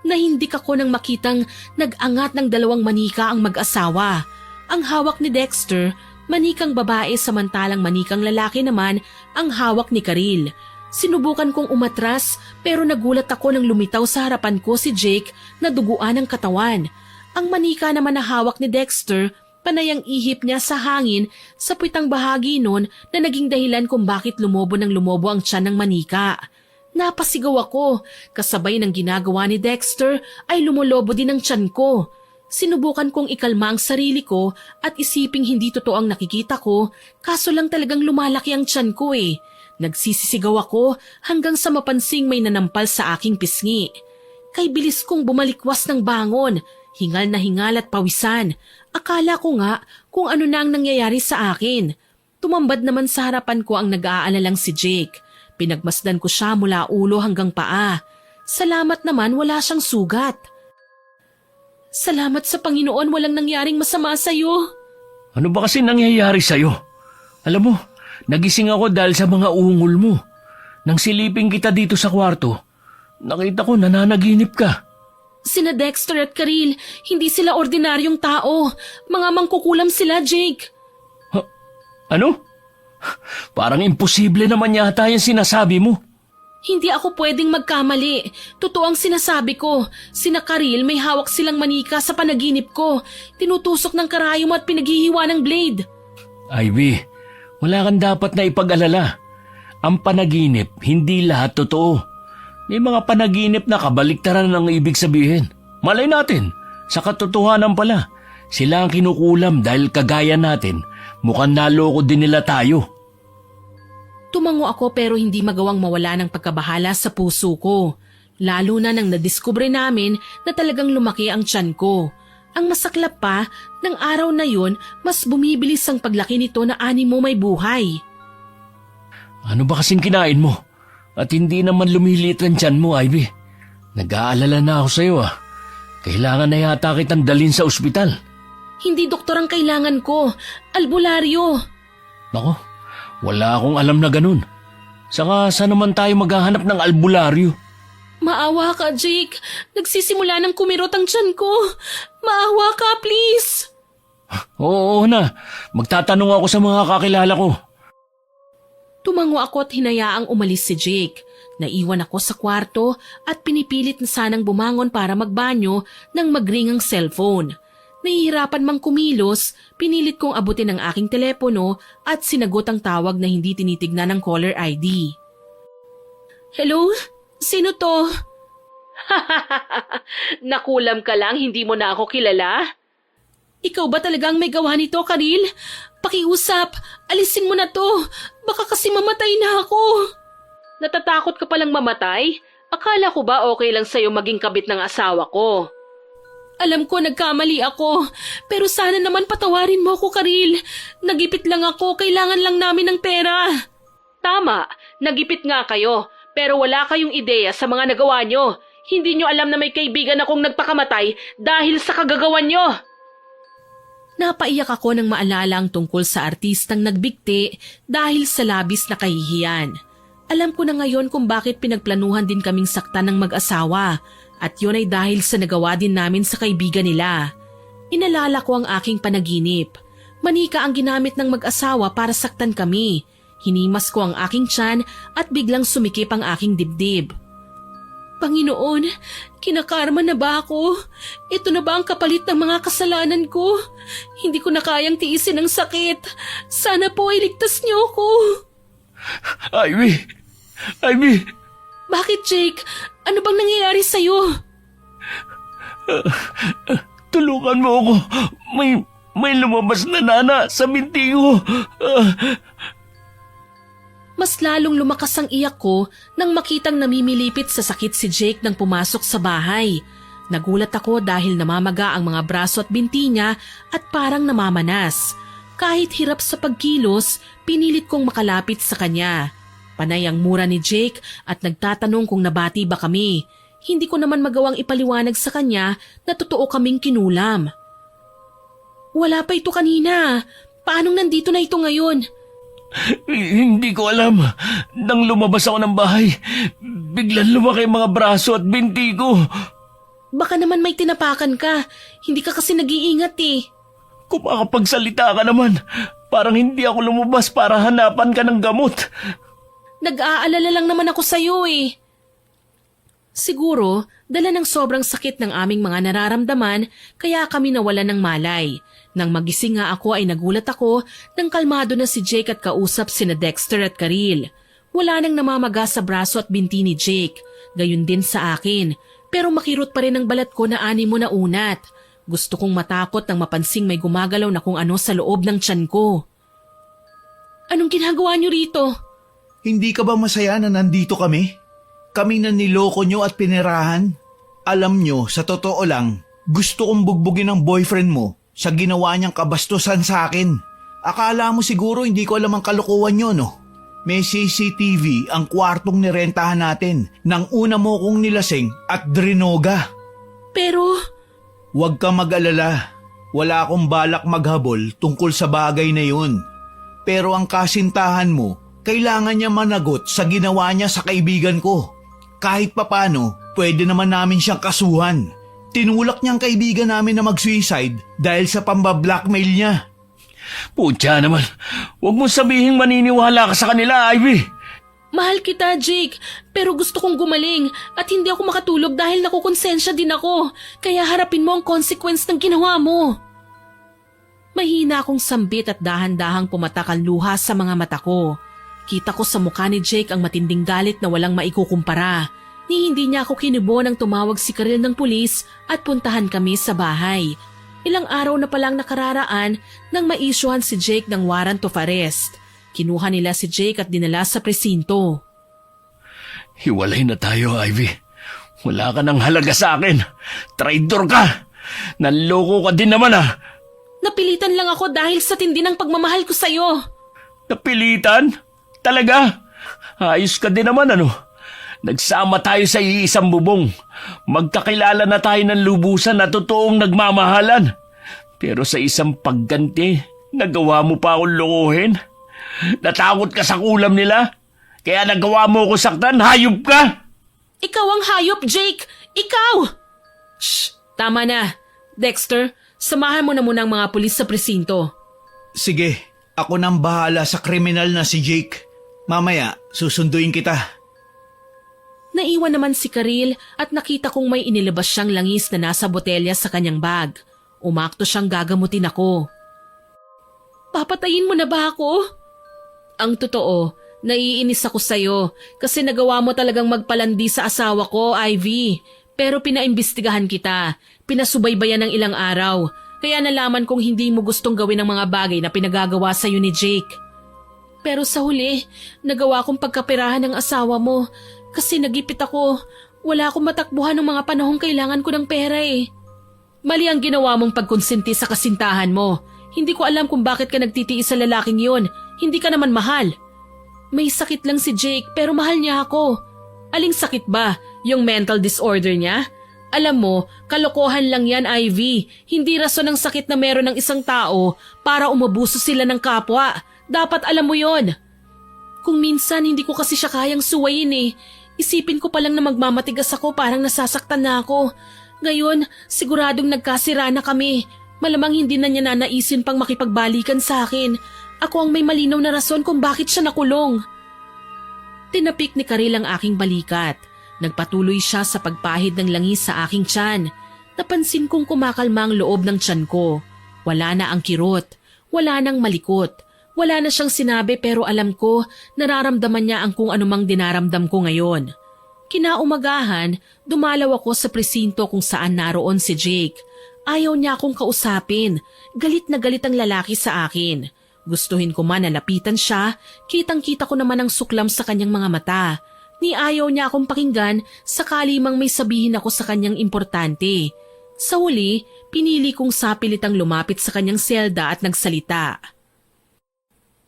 S1: Nahindik ako nang makitang nag-angat ng dalawang manika ang mag-asawa. Ang hawak ni Dexter, manikang babae samantalang manikang lalaki naman ang hawak ni Karil. Sinubukan kong umatras pero nagulat ako nang lumitaw sa harapan ko si Jake na duguan ng katawan. Ang manika naman na hawak ni Dexter, panay ang ihip niya sa hangin sa puwitang bahagi nun na naging dahilan kung bakit lumobo ang tiyan ng manika. Napasigaw ako, kasabay ng ginagawa ni Dexter ay lumulobo din ang tiyan ko. Sinubukan kong ikalma ang sarili ko at isiping hindi totoo ang nakikita ko, kaso lang talagang lumalaki ang tiyan ko eh. Nagsisisigaw ako hanggang sa mapansing may nanampal sa aking pisngi. Kay bilis kong bumalikwas ng bangon, hingal na hingal at pawisan. Akala ko nga kung ano na ang nangyayari sa akin. Tumambad naman sa harapan ko ang nag-aalalang si Jake. Pinagmasdan ko siya mula ulo hanggang paa. Salamat naman wala siyang sugat. Salamat sa Panginoon walang nangyaring masama sa'yo.
S3: Ano ba kasi nangyayari sa'yo? Alam mo, nagising ako dahil sa mga ungol mo. Nang silipin kita dito sa kwarto, nakita ko nananaginip ka.
S1: Sina Dexter at Karil, hindi sila ordinaryong tao. Mga mangkukulam sila, Jake.
S3: Ano? Parang imposible naman yata yung sinasabi mo.
S1: Hindi ako pwedeng magkamali. Totoo ang sinasabi ko. Sina Karil may hawak silang manika sa panaginip ko. Tinutusok ng karayom at pinaghihiwa ng blade.
S3: Ivy, wala kang dapat na ipag-alala. Ang panaginip, hindi lahat totoo. May mga panaginip na kabaliktaran ang ibig sabihin. Malay natin, sa katotohanan pala, sila ang kinukulam dahil kagaya natin, mukhang naloko din nila tayo.
S1: Tumango ako pero hindi magawang mawala ng pagkabahala sa puso ko. Lalo na nang nadiskubre namin na talagang lumaki ang tiyan ko. Ang masaklap pa, ng araw na yun, mas bumibilis ang paglaki nito na animo may buhay.
S3: Ano ba kasing kinain mo? At hindi naman lumiliit ang tiyan mo, Ivy. Nag-aalala na ako sa'yo ah. Kailangan na yata kitang dalhin sa ospital.
S1: Hindi doktor ang kailangan ko, albularyo.
S3: Nako, wala akong alam na ganun. Saka saan naman tayo maghahanap ng albularyo?
S1: Maawa ka, Jake. Nagsisimula ng kumirot ang tiyan ko. Maawa ka, please.
S3: Oo na, magtatanong ako sa mga kakilala ko.
S1: Tumango ako at hinayaang umalis si Jake. Naiwan ako sa kwarto at pinipilit na sanang bumangon para magbanyo nang magring ang cellphone. Nahihirapan mang kumilos, pinilit kong abutin ang aking telepono at sinagot ang tawag na hindi tinitignan ng caller ID. Hello? Sino to? Nakulam ka lang, hindi mo na ako kilala? Ikaw ba talagang may gawa nito, Karil? Pakiusap, alisin mo na to. Baka kasi mamatay na ako. Natatakot ka palang mamatay? Akala ko ba okay lang sa'yo maging kabit ng asawa ko? Alam ko nagkamali ako, pero sana naman patawarin mo ako, Karil. Nagipit lang ako, kailangan lang namin ng pera. Tama, nagipit nga kayo, pero wala kayong ideya sa mga nagawa nyo. Hindi nyo alam na may kaibigan akong nagpakamatay dahil sa kagagawan nyo. Napaiyak ako nang maalala ang tungkol sa artistang nagbigti dahil sa labis na kahihiyan. Alam ko na ngayon kung bakit pinagplanuhan din kaming saktan ng mag-asawa. At yun ay dahil sa nagawa din namin sa kaibigan nila. Inalala ko ang aking panaginip. Manika ang ginamit ng mag-asawa para saktan kami. Hinimas ko ang aking tiyan at biglang sumikip ang aking dibdib. Panginoon, kinakarma na ba ako? Ito na ba ang kapalit ng mga kasalanan ko? Hindi ko na kayang tiisin ang sakit. Sana po iligtas niyo ako.
S3: Ivy! Ivy!
S1: Bakit, Jake? Ano bang nangyayari sa'yo?
S3: Tulungan mo ako. May lumabas na nana sa binti ko.
S1: Mas lalong lumakas ang iyak ko nang makitang namimilipit sa sakit si Jake nang pumasok sa bahay. Nagulat ako dahil namamaga ang mga braso at binti niya at parang namamanas. Kahit hirap sa pagkilos, pinilit kong makalapit sa kanya. Panay ang mura ni Jake at nagtatanong kung nabati ba kami. Hindi ko naman magawang ipaliwanag sa kanya na totoo kaming kinulam. Wala pa ito kanina. Paanong nandito na ito ngayon?
S3: Hindi ko alam. Nang lumabas ako ng bahay, biglang lumaki ang mga braso at binti ko.
S1: Baka naman may tinapakan ka. Hindi ka kasi nag-iingat eh.
S3: Kung makapagsalita ka naman, parang hindi ako lumabas para hanapan ka ng gamot.
S1: Nag-aalala lang naman ako sa'yo eh. Siguro, dala ng sobrang sakit ng aming mga nararamdaman, kaya kami nawalan ng malay. Nang magising nga ako ay nagulat ako nang kalmado na si Jake at kausap sina Dexter at Karil. Wala nang namamaga sa braso at binti ni Jake, gayon din sa akin. Pero makirot pa rin ang balat ko na animo na unat. Gusto kong matakot nang mapansing may gumagalaw na kung ano sa loob ng tiyan ko. Anong ginagawa niyo rito?
S2: Hindi ka ba masaya na nandito kami? Kami na niloko nyo at pinirahan? Alam nyo, sa totoo lang, gusto kong bugbugin ang boyfriend mo sa ginawa niyang kabastusan sa akin. Akala mo siguro hindi ko alam ang kalokohan nyo, no? May CCTV ang kwartong nirentahan natin nang una mo kong nilasing at drinoga.
S1: Pero...
S2: Huwag ka mag-alala. Wala akong balak maghabol tungkol sa bagay na yun. Pero ang kasintahan mo, kailangan niya managot sa ginawa niya sa kaibigan ko. Kahit papano, pwede naman namin siyang kasuhan. Tinulak niyang kaibigan namin na mag-suicide dahil sa pambablackmail niya.
S3: Putya naman, huwag mo sabihing maniniwala ka sa kanila, Ivy.
S1: Mahal kita, Jake, pero gusto kong gumaling at hindi ako makatulog dahil nakukonsensya din ako. Kaya harapin mo ang consequence ng ginawa mo. Mahina akong sambit at dahan-dahang pumatak ang luha sa mga mata ko. Kita ko sa mukha ni Jake ang matinding galit na walang maikukumpara. Ni hindi niya ako kinubo nang tumawag si Karil ng pulis at puntahan kami sa bahay. Ilang araw na palang nakararaan nang maisyuhan si Jake ng warrant of arrest. Kinuha nila si Jake at dinala sa presinto.
S3: Hiwalay na tayo, Ivy. Wala ka ng halaga sa akin. Traidor ka. Nanloko ka din naman ah.
S1: Napilitan lang ako dahil sa tindi ng pagmamahal ko sa'yo.
S3: Napilitan? Talaga? Ayos ka din naman ano. Nagsama tayo sa iisang bubong. Magkakilala na tayo ng lubusan na totoong nagmamahalan. Pero sa isang pagganti, nagawa mo pa akong lokohin. Natakot ka sa kulam nila? Kaya nagawa mo ako saktan? Hayop ka!
S1: Ikaw ang hayop, Jake! Ikaw! Shh! Tama na. Dexter, samahan mo na muna ang mga pulis sa presinto.
S2: Sige, ako nang bahala sa kriminal na si Jake. Mamaya, susunduin kita.
S1: Naiwan naman si Karil at nakita kong may inilabas siyang langis na nasa botelya sa kanyang bag. Umakto siyang gagamutin ako. Papatayin mo na ba ako? Ang totoo, naiinis ako sa'yo kasi nagawa mo talagang magpalandi sa asawa ko, Ivy. Pero pinaimbestigahan kita, pinasubaybayan ng ilang araw, kaya nalaman kong hindi mo gustong gawin ang mga bagay na pinagagawa sa'yo ni Jake. Pero sa huli, nagawa kong pagkapirahan ng asawa mo kasi nagipit ako. Wala akong matakbuhan ng mga panahong kailangan ko ng pera eh. Mali ang ginawa mong pagkonsenti sa kasintahan mo. Hindi ko alam kung bakit ka nagtitiis sa lalaking yon. Hindi ka naman mahal. May sakit lang si Jake pero mahal niya ako. Aling sakit ba? Yung mental disorder niya? Alam mo, kalokohan lang yan, Ivy. Hindi rason ng sakit na meron ng isang tao para umabuso sila ng kapwa. Dapat alam mo yon. Kung minsan hindi ko kasi siya kayang suwayin eh. Isipin ko pa lang na magmamatigas ako parang nasasaktan na ako. Ngayon, siguradong nagkasira na kami. Malamang hindi na niya nanaisin pang makipagbalikan sa akin. Ako ang may malinaw na rason kung bakit siya nakulong. Tinapik ni Karil ang aking balikat. Nagpatuloy siya sa pagpahid ng langis sa aking tiyan. Napansin kong kumakalma ang loob ng tiyan ko. Wala na ang kirot. Wala nang malikot. Wala na siyang sinabi pero alam ko nararamdaman niya ang kung anumang dinaramdam ko ngayon. Kinaumagahan, dumalaw ako sa presinto kung saan naroon si Jake. Ayaw niya akong kausapin. Galit na galit ang lalaki sa akin. Gustuhin ko man na lapitan siya, kitang-kita ko naman ang suklam sa kanyang mga mata. Ni ayaw niya akong pakinggan sakali mang may sabihin ako sa kanyang importante. Sa huli, pinili kong sapilitang lumapit sa kanyang selda at nagsalita.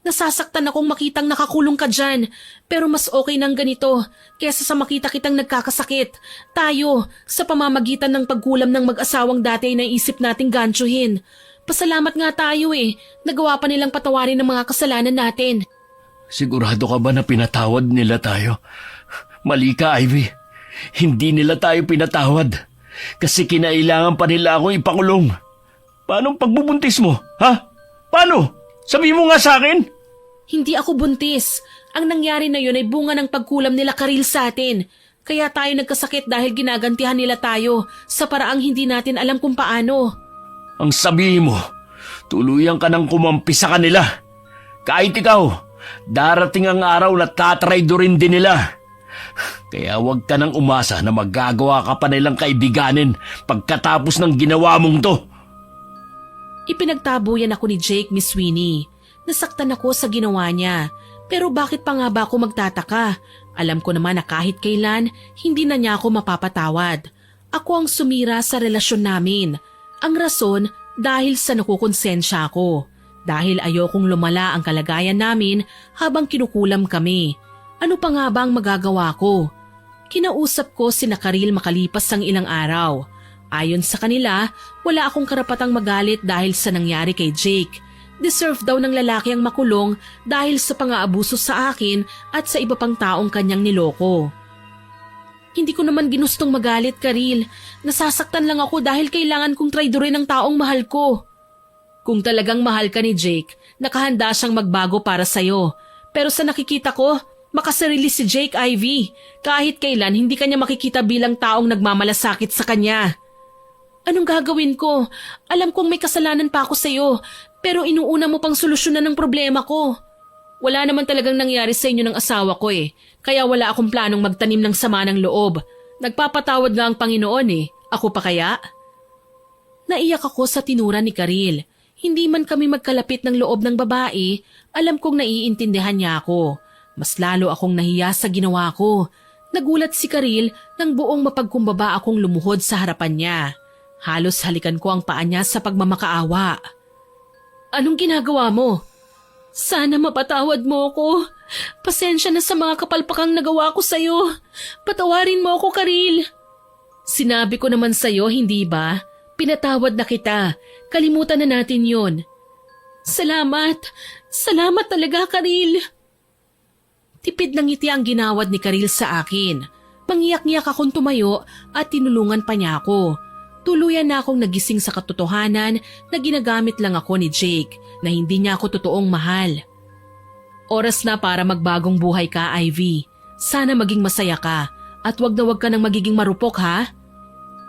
S1: Nasasaktan akong makitang nakakulong ka dyan, pero mas okay nang ganito kesa sa makita kitang nagkakasakit. Tayo, sa pamamagitan ng pagkulam ng mag-asawang dati ay naisip nating ganchuhin. Pasalamat nga tayo nagawa pa nilang patawarin ng mga kasalanan natin.
S3: Sigurado ka ba na pinatawad nila tayo? Mali ka, Ivy. Hindi nila tayo pinatawad. Kasi kinailangan pa nila akong ipakulong. Paano ang pagbubuntis mo? Ha? Paano? Sabi mo nga sa akin?
S1: Hindi ako buntis. Ang nangyari na yun ay bunga ng pagkulam nila Karil sa atin. Kaya tayo nagkasakit dahil ginagantihan nila tayo sa paraang hindi natin alam kung paano.
S3: Ang sabi mo, tuluyan ka nang kumampi sa kanila. Kahit ikaw, darating ang araw na tatraydorin din nila. Kaya huwag ka nang umasa na magagawa ka pa nilang kaibiganin pagkatapos ng ginawa mong to.
S1: Ipinagtabuyan ako ni Jake, Miss Winnie. Nasaktan ako sa ginawa niya. Pero bakit pa nga ba ako magtataka? Alam ko naman na kahit kailan, hindi na niya ako mapapatawad. Ako ang sumira sa relasyon namin. Ang rason dahil sa nakukonsensya ako. Dahil ayokong lumala ang kalagayan namin habang kinukulam kami. Ano pa nga ba ang magagawa ko? Kinausap ko si Karil makalipas ang ilang araw. Ayon sa kanila, wala akong karapatang magalit dahil sa nangyari kay Jake. Deserve daw ng lalaki ang makulong dahil sa pang-aabuso sa akin at sa iba pang taong kanyang niloko. Hindi ko naman ginustong magalit, Karil. Nasasaktan lang ako dahil kailangan kong traidorin ang taong mahal ko. Kung talagang mahal ka ni Jake, nakahanda siyang magbago para sa'yo. Pero sa nakikita ko, makasarili si Jake, Ivy. Kahit kailan, hindi kanya makikita bilang taong nagmamalasakit sa kanya. Anong gagawin ko? Alam kong may kasalanan pa ako sa'yo, pero inuuna mo pang solusyonan ng problema ko. Wala naman talagang nangyari sa inyo ng asawa ko kaya wala akong planong magtanim ng sama ng loob. Nagpapatawad nga ang Panginoon Ako pa kaya? Naiyak ako sa tinura ni Karil. Hindi man kami magkalapit ng loob ng babae, alam kong naiintindihan niya ako. Mas lalo akong nahiya sa ginawa ko. Nagulat si Karil nang buong mapagkumbaba akong lumuhod sa harapan niya. Halos halikan ko ang paa niya sa pagmamakaawa. Anong ginagawa mo? Sana mapatawad mo ako. Pasensya na sa mga kapalpakang nagawa ko sa'yo. Patawarin mo ako, Karil. Sinabi ko naman sa'yo, hindi ba? Pinatawad na kita. Kalimutan na natin yon. Salamat. Salamat talaga, Karil. Tipid ng ngiti ang ginawad ni Karil sa akin. Mangiyak-ngiyak akong tumayo at tinulungan pa niya ako. Tuluyan na akong nagising sa katotohanan na ginagamit lang ako ni Jake, na hindi niya ako totoong mahal. Oras na para magbagong buhay ka, Ivy. Sana maging masaya ka at wag na wag ka nang magiging marupok, ha?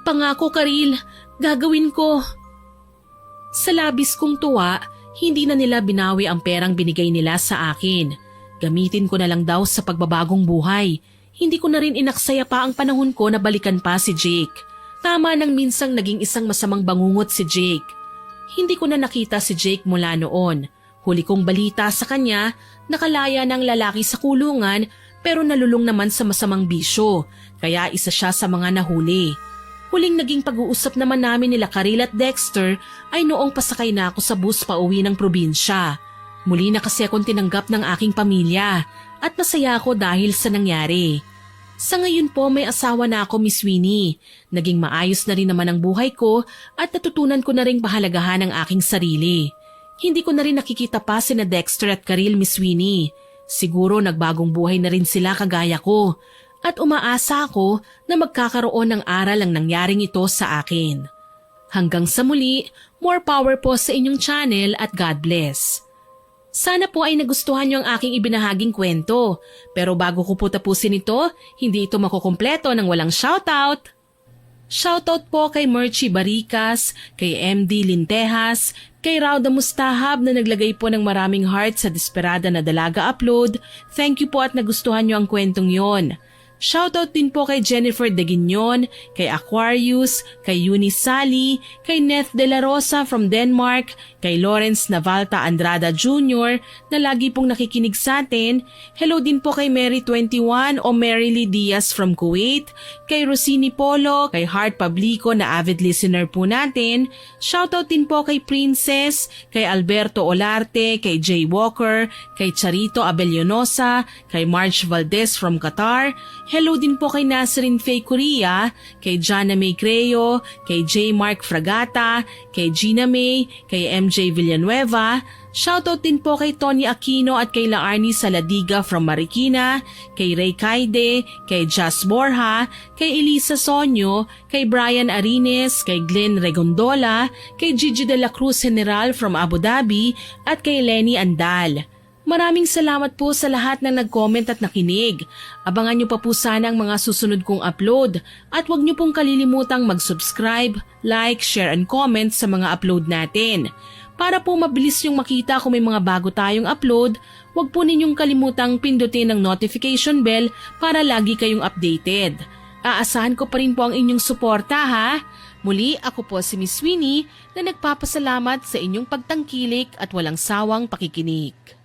S1: Pangako, Karil, gagawin ko. Sa labis kong tuwa, hindi na nila binawi ang perang binigay nila sa akin. Gamitin ko na lang daw sa pagbabagong buhay. Hindi ko na rin inaksaya pa ang panahon ko na balikan pa si Jake. Tama nang minsang naging isang masamang bangungot si Jake. Hindi ko na nakita si Jake mula noon. Huli kong balita sa kanya, nakalaya ng lalaki sa kulungan pero nalulong naman sa masamang bisyo, kaya isa siya sa mga nahuli. Huling naging pag-uusap naman namin nila Karil at Dexter ay noong pasakay na ako sa bus pauwi ng probinsya. Muli na kasi akong tinanggap ng aking pamilya at masaya ako dahil sa nangyari. Sa ngayon po may asawa na ako, Miss Winnie. Naging maayos na rin naman ang buhay ko at natutunan ko na rin pahalagahan ang aking sarili. Hindi ko na rin nakikita pa sina Dexter at Karil, Miss Winnie. Siguro nagbagong buhay na rin sila kagaya ko at umaasa ako na magkakaroon ng aral ang nangyaring ito sa akin. Hanggang sa muli, more power po sa inyong channel at God bless. Sana po ay nagustuhan niyo ang aking ibinahaging kwento. Pero bago ko po tapusin ito, hindi ito makukumpleto ng walang shoutout. Shoutout po kay Merchie Baricas, kay MD Lintejas, kay Rauda Mustahab na naglagay po ng maraming heart sa Desperada na Dalaga upload. Thank you po at nagustuhan niyo ang kwentong yon. Shoutout din po kay Jennifer Deguignon, kay Aquarius, kay Eunice Sally, kay Neth De La Rosa from Denmark, kay Lawrence Navalta Andrada Jr. na lagi pong nakikinig sa atin. Hello din po kay Mary21 o Mary Lee Diaz from Kuwait, kay Rosini Polo, kay Heart Pablico na avid listener po natin. Shoutout din po kay Princess, kay Alberto Olarte, kay Jay Walker, kay Charito Abellonosa, kay Marge Valdez from Qatar. Hello din po kay Nasrin Faye Korea, kay Jana May Creo, kay J. Mark Fragata, kay Gina May, kay MJ Villanueva. Shoutout din po kay Tony Aquino at kay Laarni Saladiga from Marikina, kay Ray Kaide, kay Jas Borja, kay Elisa Sonyo, kay Brian Arines, kay Glenn Regondola, kay Gigi de la Cruz General from Abu Dhabi at kay Lenny Andal. Maraming salamat po sa lahat ng nag-comment at nakinig. Abangan niyo pa po sana ang mga susunod kong upload at huwag niyo pong kalilimutang mag-subscribe, like, share and comment sa mga upload natin. Para po mabilis yung makita kung may mga bago tayong upload, huwag po ninyong kalimutang pindutin ang notification bell para lagi kayong updated. Aasahan ko pa rin po ang inyong suporta ha. Muli ako po si Miss Winnie na nagpapasalamat sa inyong pagtangkilik at walang sawang pakikinig.